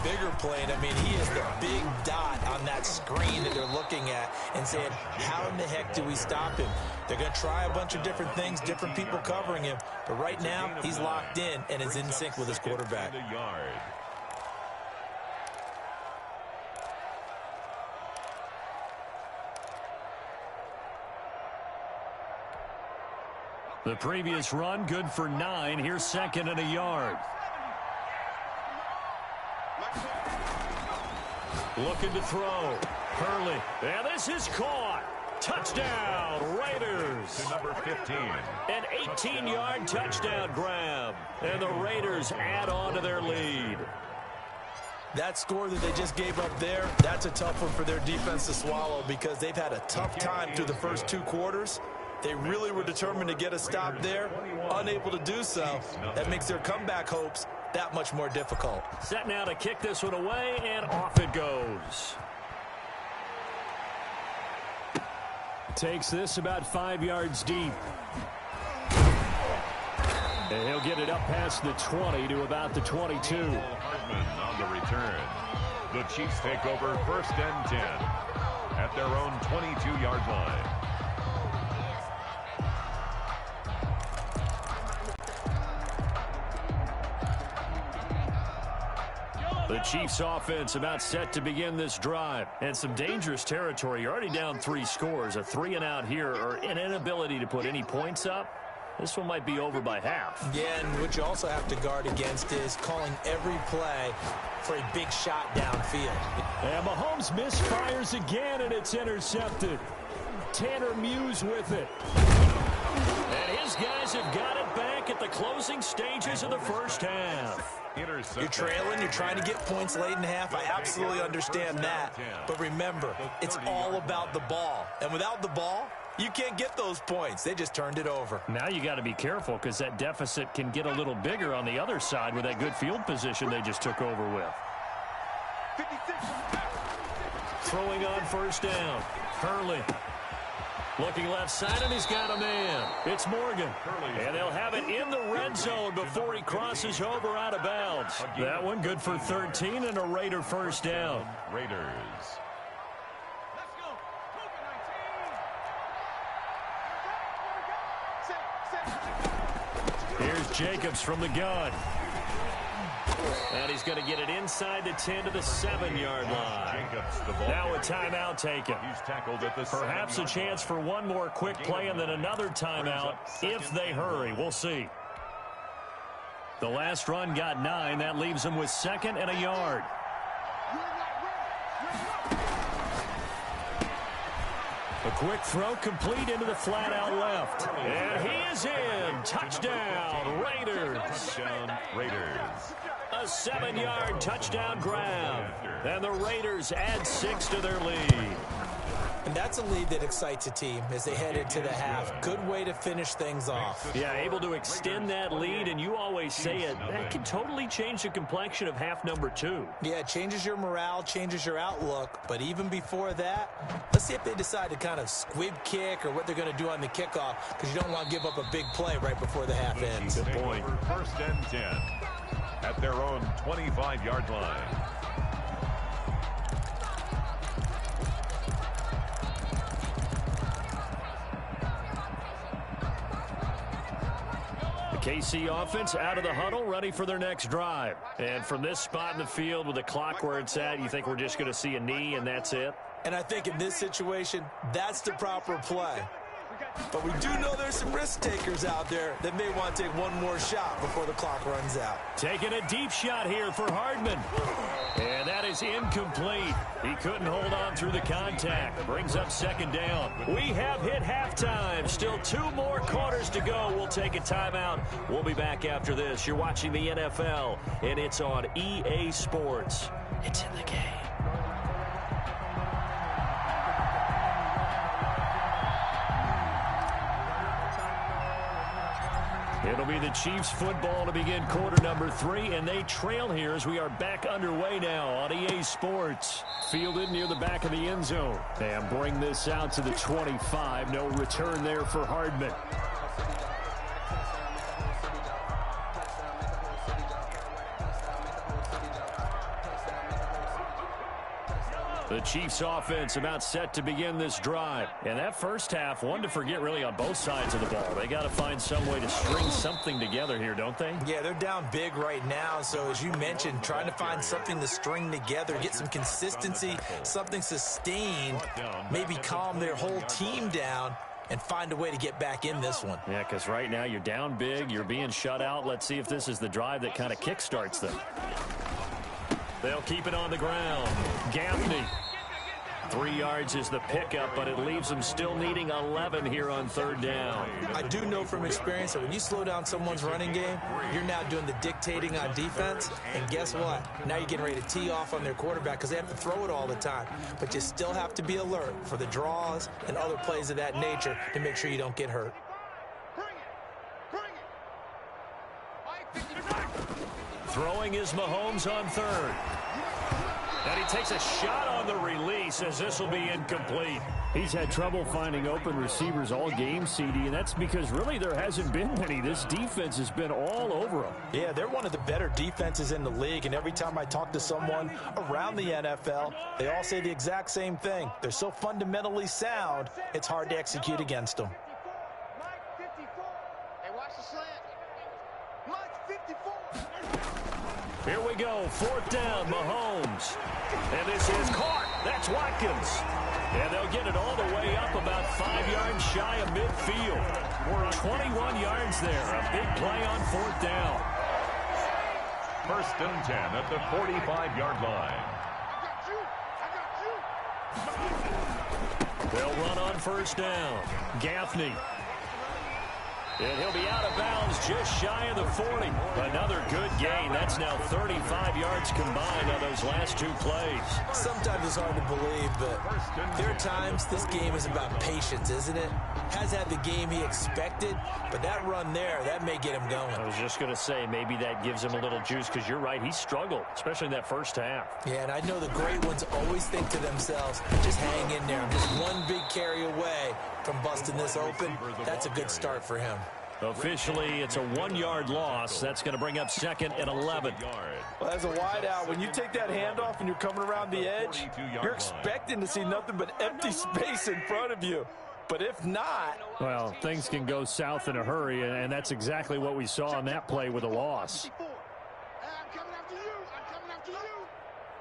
Speaker 7: Bigger plane. I mean, he is the big dot on that screen that they're looking at and saying, how in the heck do we stop him? They're going to try a bunch of different things, different people covering him, but right now he's locked in and is in sync with his quarterback.
Speaker 5: The previous run, good for 9. Here's second and a yard. Looking to throw. Hurley. And this is caught. Touchdown, Raiders.
Speaker 6: To number 15.
Speaker 5: An 18-yard touchdown grab. And the Raiders add on to their lead.
Speaker 7: That score that they just gave up there, that's a tough one for their defense to swallow because they've had a tough time through the first 2 quarters. They really were determined to get a stop there, unable to do so. That makes their comeback hopes that much more difficult.
Speaker 5: Set now to kick this one away, and off it goes. Takes this about 5 yards deep. And he'll get it up past the 20 to about the 22.
Speaker 6: Hardman on the return. The Chiefs take over first and 10 at their own 22-yard line.
Speaker 5: The Chiefs offense about set to begin this drive. And some dangerous territory. You're already down 3 scores. A 3-and-out here or an inability to put any points up. This one might be over by half.
Speaker 7: Yeah, and what you also have to guard against is calling every play for a big shot downfield.
Speaker 5: And Mahomes misfires again, and it's intercepted. Tanner Muse with it. And his guys have got it back at the closing stages of the first half.
Speaker 7: You're trailing, you're trying to get points late in half. I absolutely understand that. But remember, it's all about the ball. And without the ball, you can't get those points. They just turned it over.
Speaker 5: Now you got to be careful because that deficit can get a little bigger on the other side with that good field position they just took over with. Throwing on first down. Hurley. Looking left side, and he's got a man. It's Morgan. And they'll have it in the red zone before he crosses over out of bounds. That one good for 13 and a Raider first down.
Speaker 6: Raiders.
Speaker 5: Here's Jacobs from the gun. And he's going to get it inside the 10 to the 7-yard line. Now a timeout taken.
Speaker 6: He's tackled at the
Speaker 5: Perhaps a chance for one more quick play and then another timeout if they hurry. We'll see. The last run got 9. That leaves them with second and a yard. A quick throw complete into the flat out left. And he is in. Touchdown, Raiders.
Speaker 6: Touchdown, Raiders.
Speaker 5: A 7-yard touchdown grab. And the Raiders add 6 to their lead.
Speaker 7: And that's a lead that excites a team as they head into the half. Good way to finish things off.
Speaker 5: Yeah, able to extend that lead, and you always say it, that can totally change the complexion of half number 2.
Speaker 7: Yeah, it changes your morale, changes your outlook. But even before that, let's see if they decide to kind of squib kick or what they're going to do on the kickoff, because you don't want to give up a big play right before the half ends.
Speaker 6: Good point. First and 10 at their own 25-yard line.
Speaker 5: KC offense out of the huddle, ready for their next drive. And from this spot in the field with the clock where it's at, you think we're just going to see a knee and that's it?
Speaker 7: And I think in this situation, that's the proper play. But we do know there's some risk takers out there that may want to take one more shot before the clock runs out.
Speaker 5: Taking a deep shot here for Hardman. And that is incomplete. He couldn't hold on through the contact. Brings up second down. We have hit halftime. Still 2 more quarters to go. We'll take a timeout. We'll be back after this. You're watching the NFL, and it's on EA Sports. It's in the game. It'll be the Chiefs football to begin quarter number 3, and they trail here as we are back underway now on EA Sports. Fielded near the back of the end zone. And bring this out to the 25. No return there for Hardman. The Chiefs offense about set to begin this drive. And that first half, one to forget really on both sides of the ball. They got to find some way to string something together here, don't they?
Speaker 7: Yeah, they're down big right now. So as you mentioned, trying to find something to string together, get some consistency, something sustained, maybe calm their whole team down and find a way to get back in this one.
Speaker 5: Yeah, because right now you're down big, you're being shut out. Let's see if this is the drive that kind of kickstarts them. They'll keep it on the ground. Gaffney. 3 yards is the pickup, but it leaves them still needing 11 here on third down.
Speaker 7: I do know from experience that when you slow down someone's running game, you're now doing the dictating on defense. And guess what? Now you're getting ready to tee off on their quarterback because they have to throw it all the time. But you still have to be alert for the draws and other plays of that nature to make sure you don't get hurt.
Speaker 5: Throwing is Mahomes on third. And he takes a shot on the release as this will be incomplete. He's had trouble finding open receivers all game, CD, and that's because really there hasn't been many. This defense has been all over them.
Speaker 7: Yeah, they're one of the better defenses in the league, and every time I talk to someone around the NFL, they all say the exact same thing. They're so fundamentally sound, it's hard to execute against them.
Speaker 5: Here we go, fourth down, Mahomes. And this is caught. That's Watkins. And they'll get it all the way up about 5 yards shy of midfield. We're 21 yards there. A big play on fourth down.
Speaker 6: First and 10 at the 45-yard line.
Speaker 5: They'll run on first down. Gaffney. And he'll be out of bounds just shy of the 40. Another good gain. That's now 35 yards combined on those last 2 plays.
Speaker 7: Sometimes it's hard to believe, but there are times this game is about patience, isn't it? Has had the game he expected, but that run there, that may get him going.
Speaker 5: I was just going to say, maybe that gives him a little juice because you're right, he struggled, especially in that first half.
Speaker 7: Yeah, and I know the great ones always think to themselves, just hang in there. I'm just one big carry away from busting this open. That's a good start for him.
Speaker 5: Officially, it's a 1-yard loss. That's going to bring up second and 11.
Speaker 11: Well, as a wideout, when you take that handoff and you're coming around the edge, you're expecting to see nothing but empty space in front of you. But if not...
Speaker 5: Well, things can go south in a hurry, and that's exactly what we saw on that play with a loss.
Speaker 10: I'm coming after you. I'm coming after you.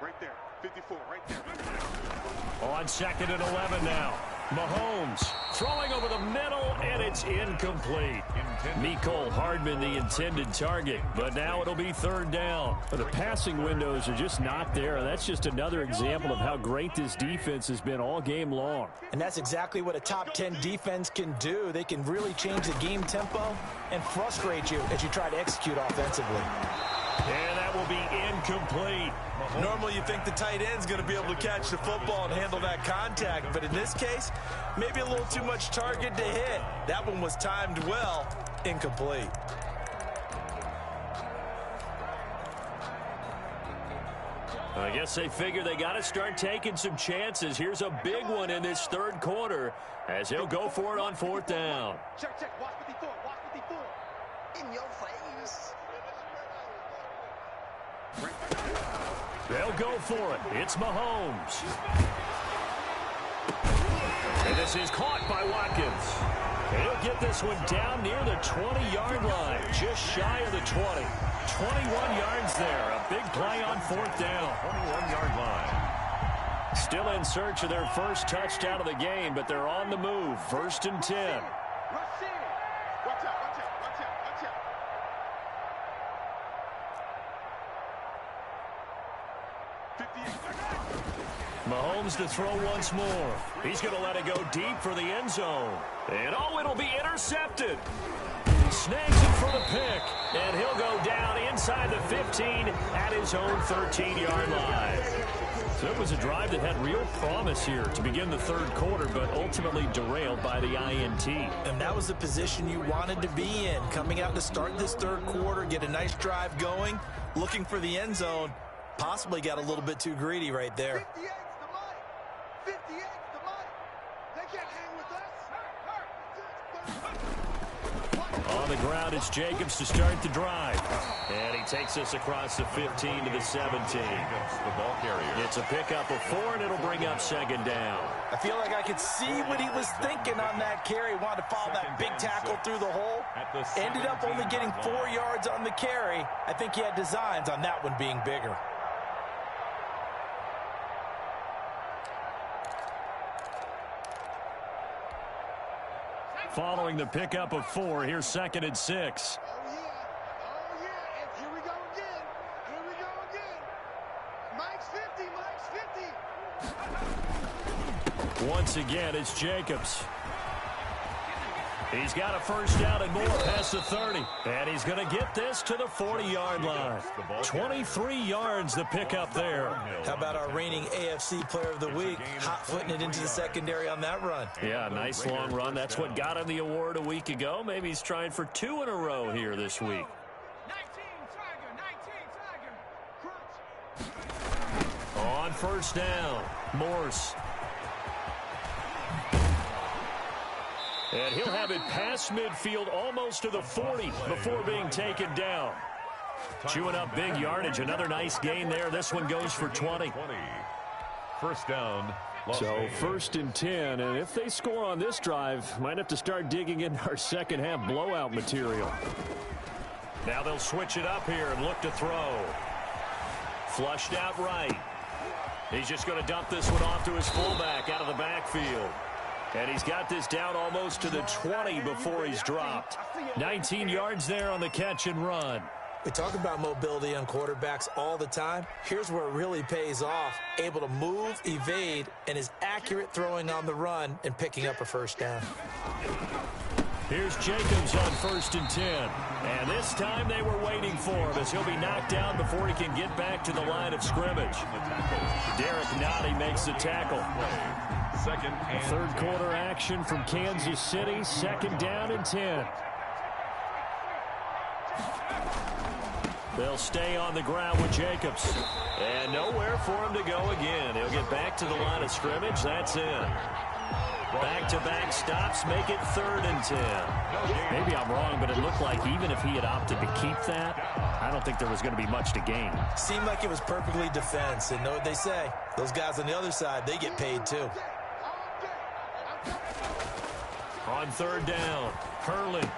Speaker 10: Right there. 54, right there.
Speaker 5: On second and 11 now. Mahomes throwing over the middle, and it's incomplete. Mecole Hardman, the intended target, but now it'll be third down. The passing windows are just not there. That's just another example of how great this defense has been all game long.
Speaker 7: And that's exactly what a top 10 defense can do. They can really change the game tempo and frustrate you as you try to execute offensively.
Speaker 5: And that will be incomplete.
Speaker 11: Normally you think the tight end's going to be able to catch the football and handle that contact, but in this case, maybe a little too much target to hit. That one was timed well, incomplete.
Speaker 5: I guess they figure they got to start taking some chances. Here's a big one in this third quarter as he'll go for it on fourth down.
Speaker 10: Check, check. Watch 54. Watch 54. In your face.
Speaker 5: They'll go for it. It's Mahomes. And this is caught by Watkins. He'll get this one down near the 20-yard line, just shy of the 20. 21 yards there. A big play on fourth down.
Speaker 6: 21-yard line.
Speaker 5: Still in search of their first touchdown of the game, but they're on the move. First and 10.
Speaker 10: Watch out, watch out, watch out, watch out.
Speaker 5: Mahomes to throw once more. He's going to let it go deep for the end zone. And oh, it'll be intercepted. Snags it for the pick. And he'll go down inside the 15 at his own 13-yard line. So it was a drive that had real promise here to begin the third quarter, but ultimately derailed by the INT.
Speaker 7: And that was the position you wanted to be in, coming out to start this third quarter, get a nice drive going, looking for the end zone. Possibly got a little bit too greedy right there.
Speaker 10: 58's the money. 58's the money. They can't hang with us.
Speaker 5: On the ground, it's Jacobs to start the drive. And he takes us across the 15 to the 17.
Speaker 6: The ball carrier.
Speaker 5: It's a pickup of 4, and it'll bring up second down.
Speaker 7: I feel like I could see what he was thinking on that carry. Wanted to follow that big tackle through the hole. Ended up only getting 4 yards on the carry. I think he had designs on that one being bigger.
Speaker 5: Following the pickup of 4, here's 2nd and 6.
Speaker 10: Oh, yeah. Oh, yeah. And here we go again. Here we go again. Mike's 50. Mike's 50.
Speaker 5: Once again, it's Jacobs. He's got a first down and more past the 30. And he's going to get this to the 40-yard line. 23 yards the pickup there.
Speaker 7: How about our reigning AFC Player of the Week, hot-footing it into the secondary on that run?
Speaker 5: Yeah, nice long run. That's what got him the award a week ago. Maybe he's trying for 2 in a row here this week.
Speaker 10: 19 Tiger.
Speaker 5: On first down, Morse. And he'll have it past midfield almost to the 40 before being taken down. Chewing up big yardage. Another nice gain there. This one goes for 20.
Speaker 6: First down.
Speaker 5: So 1st and 10. And if they score on this drive, might have to start digging in our second half blowout material. Now they'll switch it up here and look to throw. Flushed out right. He's just going to dump this one off to his fullback out of the backfield. And he's got this down almost to the 20 before he's dropped. 19 yards there on the catch and run.
Speaker 7: We talk about mobility on quarterbacks all the time. Here's where it really pays off. Able to move, evade, and is accurate throwing on the run and picking up a first down.
Speaker 5: Here's Jacobs on 1st and 10. And this time they were waiting for him as he'll be knocked down before he can get back to the line of scrimmage. Derek Nottie makes the tackle.
Speaker 6: Second and
Speaker 5: third quarter action from Kansas City. 2nd down and 10. They'll stay on the ground with Jacobs. And nowhere for him to go again. He'll get back to the line of scrimmage. That's in. Back-to-back stops make it 3rd and 10. Maybe I'm wrong, but it looked like even if he had opted to keep that, I don't think there was going to be much to gain.
Speaker 7: Seemed like it was perfectly defense. And know what they say? Those guys on the other side, they get paid too.
Speaker 5: On 3rd down, Hurley.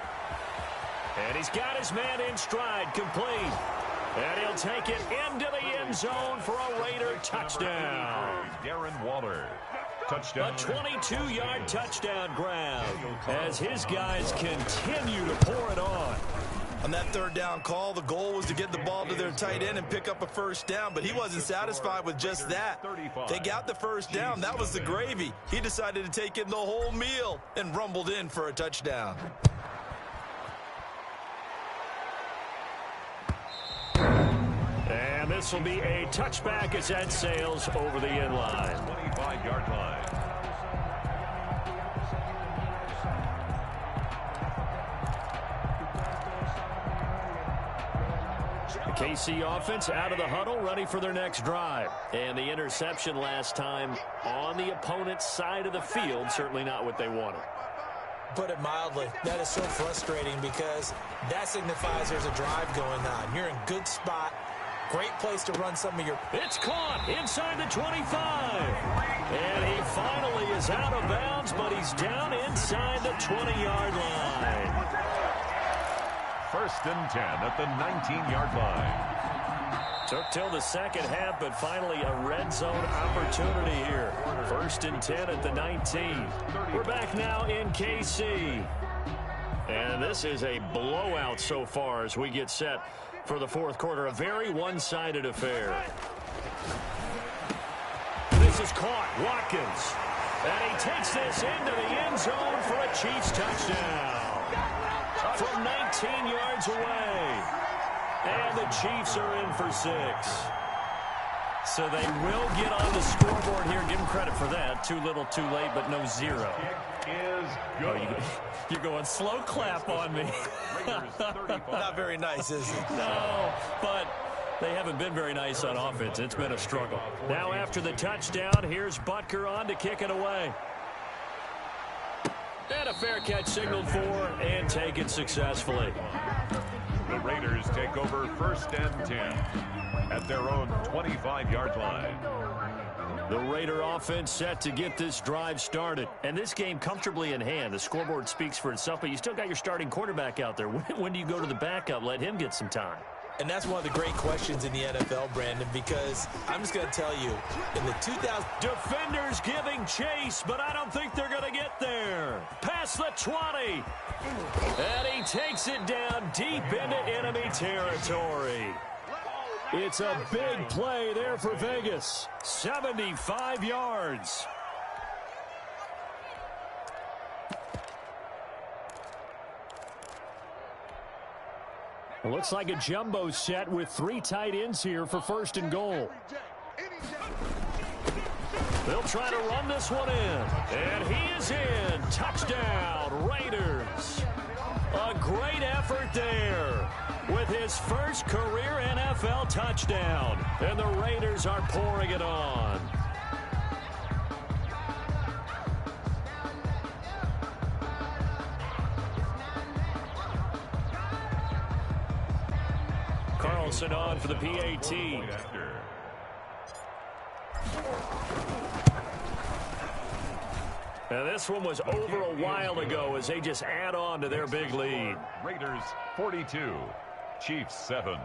Speaker 5: And he's got his man in stride, complete. And he'll take it into the end zone for a Raider touchdown.
Speaker 6: Darren Waller. Touchdown.
Speaker 5: A 22-yard touchdown grab as his guys continue to pour it on.
Speaker 7: On that 3rd down call, the goal was to get the ball to their tight end and pick up a first down, but he wasn't satisfied with just that. They got the first down. That was the gravy. He decided to take in the whole meal and rumbled in for a touchdown.
Speaker 5: And this will be a touchback as that sails over the end line.
Speaker 6: 25-yard line.
Speaker 5: The KC offense out of the huddle, ready for their next drive. And the interception last time on the opponent's side of the field, certainly not what they wanted.
Speaker 7: Put it mildly, that is so frustrating because that signifies there's a drive going on. You're in good spot. Great place to run some of your...
Speaker 5: It's caught inside the 25. And he finally is out of bounds, but he's down inside the 20-yard line.
Speaker 6: 1st and 10 at the 19-yard line.
Speaker 5: Took till the second half, but finally a red zone opportunity here. 1st and 10 at the 19. We're back now in KC. And this is a blowout so far as we get set for the 4th quarter. A very one-sided affair. This is caught. Watkins. And he takes this into the end zone for a Chiefs touchdown. From 19 yards away. And the Chiefs are in for 6. So they will get on the scoreboard here. Give them credit for that. Too little, too late, but no zero.
Speaker 6: Is good.
Speaker 5: You're going slow clap on me.
Speaker 11: Not very nice, is it?
Speaker 5: No, but they haven't been very nice on offense. It's been a struggle. Now after the touchdown, here's Butker on to kick it away. And a fair catch signaled for and taken successfully.
Speaker 6: The Raiders take over 1st and 10 at their own 25-yard line.
Speaker 5: The Raider offense set to get this drive started. And this game comfortably in hand. The scoreboard speaks for itself, but you still got your starting quarterback out there. When do you go to the backup? Let him get some time.
Speaker 11: And that's one of the great questions in the NFL, Brandon, because I'm just going to tell you, in the 2000...
Speaker 5: Defenders giving chase, but I don't think they're going to get there. Past the 20. And he takes it down deep into enemy territory. It's a big play there for Vegas. 75 yards. It looks like a jumbo set with 3 tight ends here for 1st and goal. They'll try to run this one in. And he is in. Touchdown, Raiders. A great effort there with his first career NFL touchdown. And the Raiders are pouring it on. Carlson on for the PAT. Now this one was over a while ago as they just add on to their big lead.
Speaker 6: Raiders 42, Chiefs 7.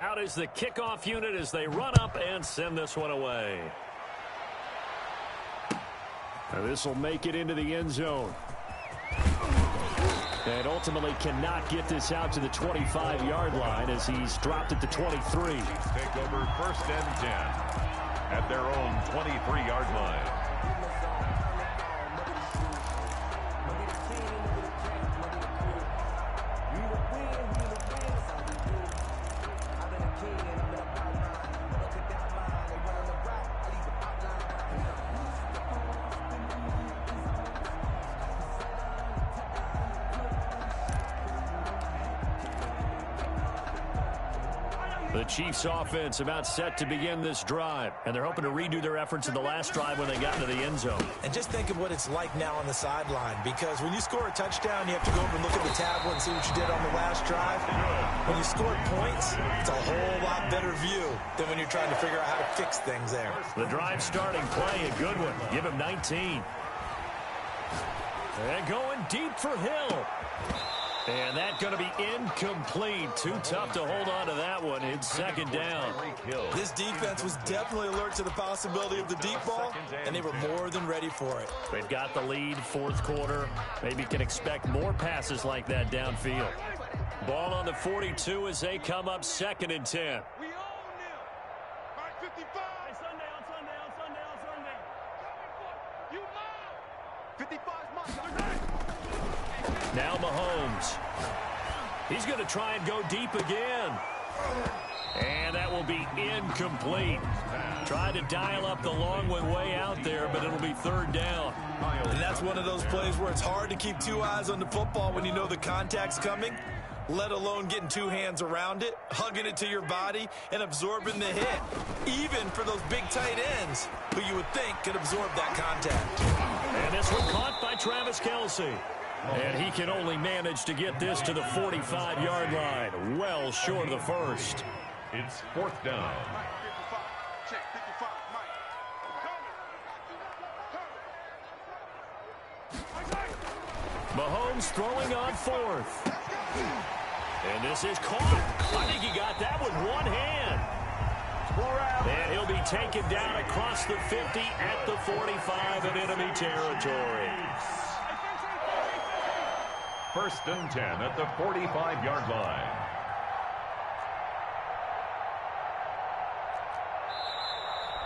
Speaker 5: Out is the kickoff unit as they run up and send this one away. Now this will make it into the end zone. And ultimately cannot get this out to the 25-yard line as he's dropped at the 23.
Speaker 6: Take over 1st and 10 at their own 23-yard line.
Speaker 5: The Chiefs offense about set to begin this drive, and they're hoping to redo their efforts in the last drive when they got into the end zone.
Speaker 11: And just think of what it's like now on the sideline, because when you score a touchdown, you have to go over and look at the tablet and see what you did on the last drive. When you score points, it's a whole lot better view than when you're trying to figure out how to fix things there.
Speaker 5: The drive starting play, a good one. Give him 19. And going deep for Hill. And that's going to be incomplete. Too tough to hold on to that one. It's 2nd down.
Speaker 11: This defense was definitely alert to the possibility of the deep ball, and they were more than ready for it.
Speaker 5: They've got the lead, 4th quarter. Maybe can expect more passes like that downfield. Ball on the 42 as they come up 2nd and 10.
Speaker 10: We own them. All right, 55. Hey, Sunday. You mine. 55's mine.
Speaker 5: Now Mahomes. He's going to try and go deep again. And that will be incomplete. Try to dial up the long one way out there, but it'll be 3rd down.
Speaker 11: And that's one of those plays where it's hard to keep 2 eyes on the football when you know the contact's coming, let alone getting 2 hands around it, hugging it to your body, and absorbing the hit, even for those big tight ends who you would think could absorb that contact.
Speaker 5: And this one caught by Travis Kelce. And he can only manage to get this to the 45-yard line, well short of the 1st.
Speaker 6: It's 4th down.
Speaker 5: Mahomes throwing on 4th. And this is caught. I think he got that with one hand. And he'll be taken down across the 50 at the 45 in enemy territory.
Speaker 6: 1st and 10 at the 45-yard line.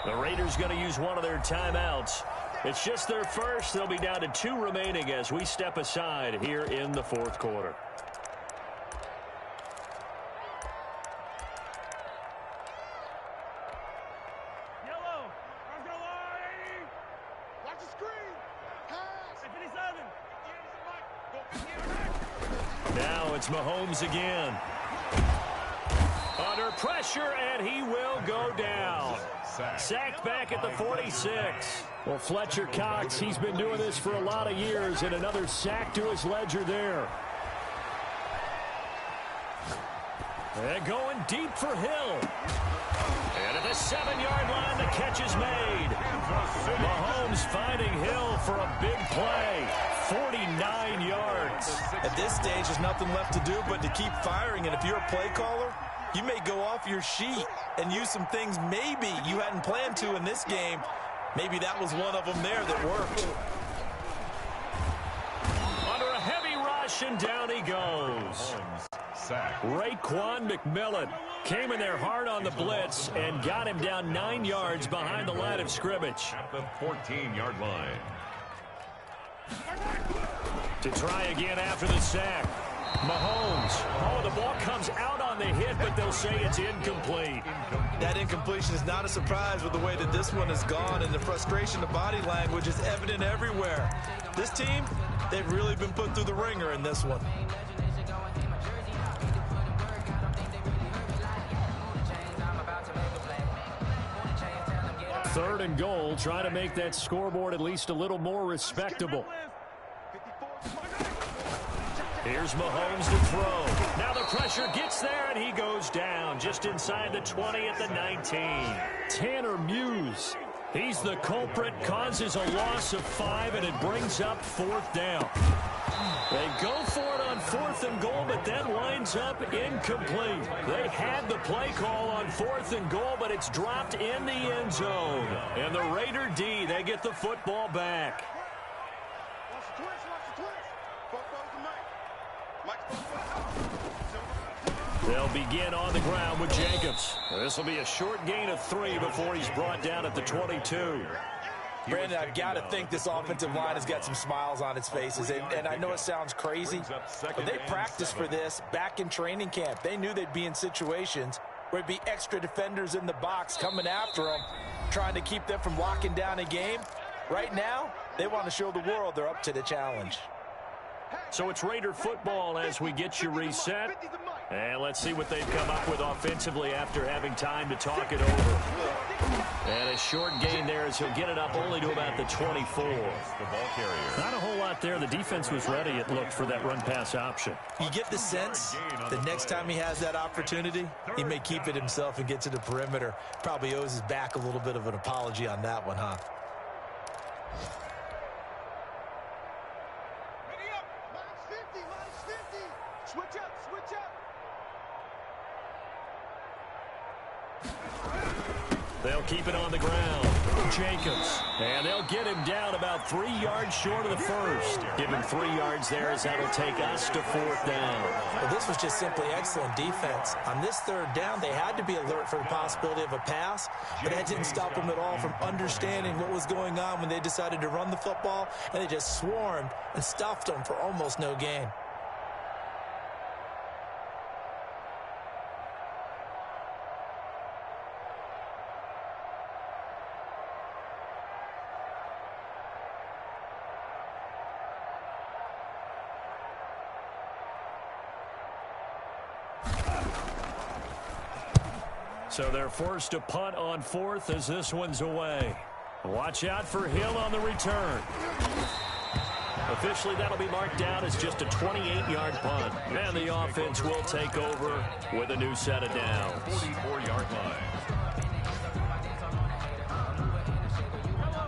Speaker 5: The Raiders going to use one of their timeouts. It's just their first. They'll be down to 2 remaining as we step aside here in the fourth quarter. Now it's Mahomes again. Under pressure, and he will go down. Sacked back at the 46. Well, Fletcher Cox, he's been doing this for a lot of years, and another sack to his ledger there. And going deep for Hill. And at the 7-yard line, the catch is made. Mahomes finding Hill for a big play. 49 yards.
Speaker 11: At this stage, there's nothing left to do but to keep firing. And if you're a play caller, you may go off your sheet and use some things maybe you hadn't planned to in this game. Maybe that was one of them there that worked.
Speaker 5: Under a heavy rush, and down he goes. Raekwon McMillan came in there hard on the blitz and got him down 9 yards behind the line of scrimmage.
Speaker 6: At the 14-yard line.
Speaker 5: To try again after the sack. Mahomes. Oh, the ball comes out on the hit, but they'll say it's incomplete.
Speaker 11: That incompletion is not a surprise with the way that this one has gone, and the frustration of body language is evident everywhere. This team, they've really been put through the ringer in this one.
Speaker 5: Third and goal, trying to make that scoreboard at least a little more respectable. Here's Mahomes to throw. Now the pressure gets there, and he goes down just inside the 20 at the 19. Tanner Muse, he's the culprit, causes a loss of 5, and it brings up 4th down. They go for it on 4th and goal, but that lines up incomplete. They had the play call on 4th and goal, but it's dropped in the end zone. And the Raider D, they get the football back. They'll begin on the ground with Jacobs. This will be a short gain of 3 before he's brought down at the 22.
Speaker 11: Brandon, I've got to think this offensive line has got some smiles on its faces. And I know it sounds crazy, but they practiced for this back in training camp. They knew they'd be in situations where it'd be extra defenders in the box coming after them, trying to keep them from locking down a game. Right now, they want to show the world they're up to the challenge.
Speaker 5: So it's Raider football as we get you reset. And let's see what they've come up with offensively after having time to talk it over. And a short gain there as he'll get it up only to about the 24. Not a whole lot there. The defense was ready, it looked, for that run-pass option.
Speaker 11: You get the sense the next time he has that opportunity, he may keep it himself and get to the perimeter. Probably owes his back a little bit of an apology on that one, huh?
Speaker 5: They'll keep it on the ground. Jacobs. And they'll get him down about 3 yards short of the first. Give him 3 yards there as that'll take us to 4th down.
Speaker 7: Well, this was just simply excellent defense. On this 3rd down, they had to be alert for the possibility of a pass, but that didn't stop them at all from understanding what was going on when they decided to run the football, and they just swarmed and stuffed them for almost no gain.
Speaker 5: So they're forced to punt on 4th as this one's away. Watch out for Hill on the return. Officially, that'll be marked down as just a 28-yard punt. And the offense will take over with a new set of downs.
Speaker 6: 44-yard line.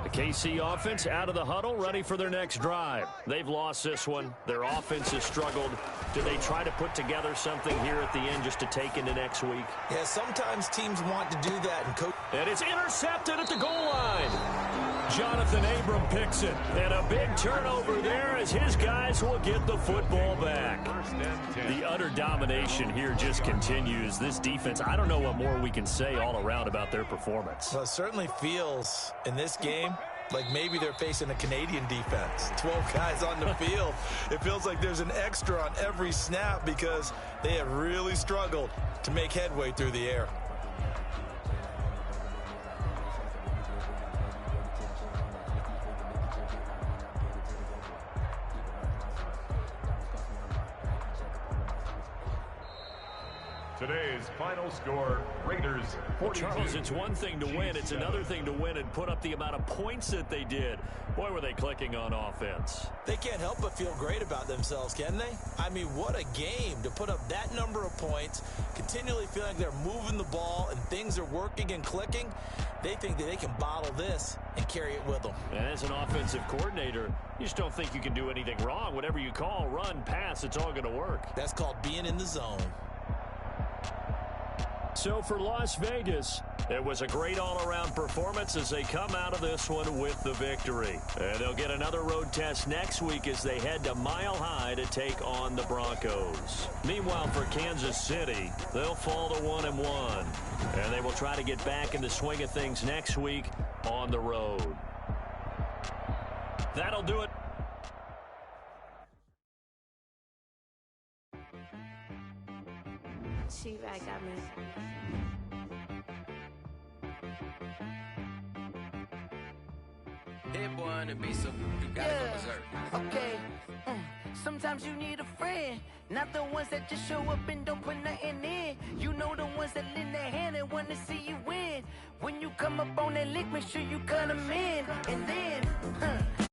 Speaker 5: The KC offense out of the huddle, ready for their next drive. They've lost this one. Their offense has struggled. Do they try to put together something here at the end just to take into next week?
Speaker 7: Yeah, sometimes teams want to do that. And
Speaker 5: it's intercepted at the goal line. Jonathan Abram picks it. And a big turnover there as his guys will get the football back. The utter domination here just continues. This defense, I don't know what more we can say all around about their performance.
Speaker 7: Well, it certainly feels in this game like maybe they're facing a Canadian defense. 12 guys on the field. It feels like there's an extra on every snap because they have really struggled to make headway through the air.
Speaker 6: Today's final score, Raiders 42.
Speaker 5: Charles, it's one thing to win. It's another thing to win and put up the amount of points that they did. Boy, were they clicking on offense.
Speaker 7: They can't help but feel great about themselves, can they? I mean, what a game to put up that number of points, continually feeling like they're moving the ball and things are working and clicking. They think that they can bottle this and carry it with them.
Speaker 5: And as an offensive coordinator, you just don't think you can do anything wrong. Whatever you call, run, pass, it's all going to work.
Speaker 7: That's called being in the zone.
Speaker 5: So for Las Vegas, it was a great all-around performance as they come out of this one with the victory. And they'll get another road test next week as they head to Mile High to take on the Broncos. Meanwhile, for Kansas City, they'll fall to 1-1. And they will try to get back in the swing of things next week on the road. That'll do it.
Speaker 12: She-Rag got me.
Speaker 3: Hit one and be so you gotta go berserk.
Speaker 12: Okay. Sometimes you need a friend, not the ones that just show up and don't put nothing in. You know the ones that lend their hand and want to see you win. When you come up on that lick, make sure you cut them in. And then,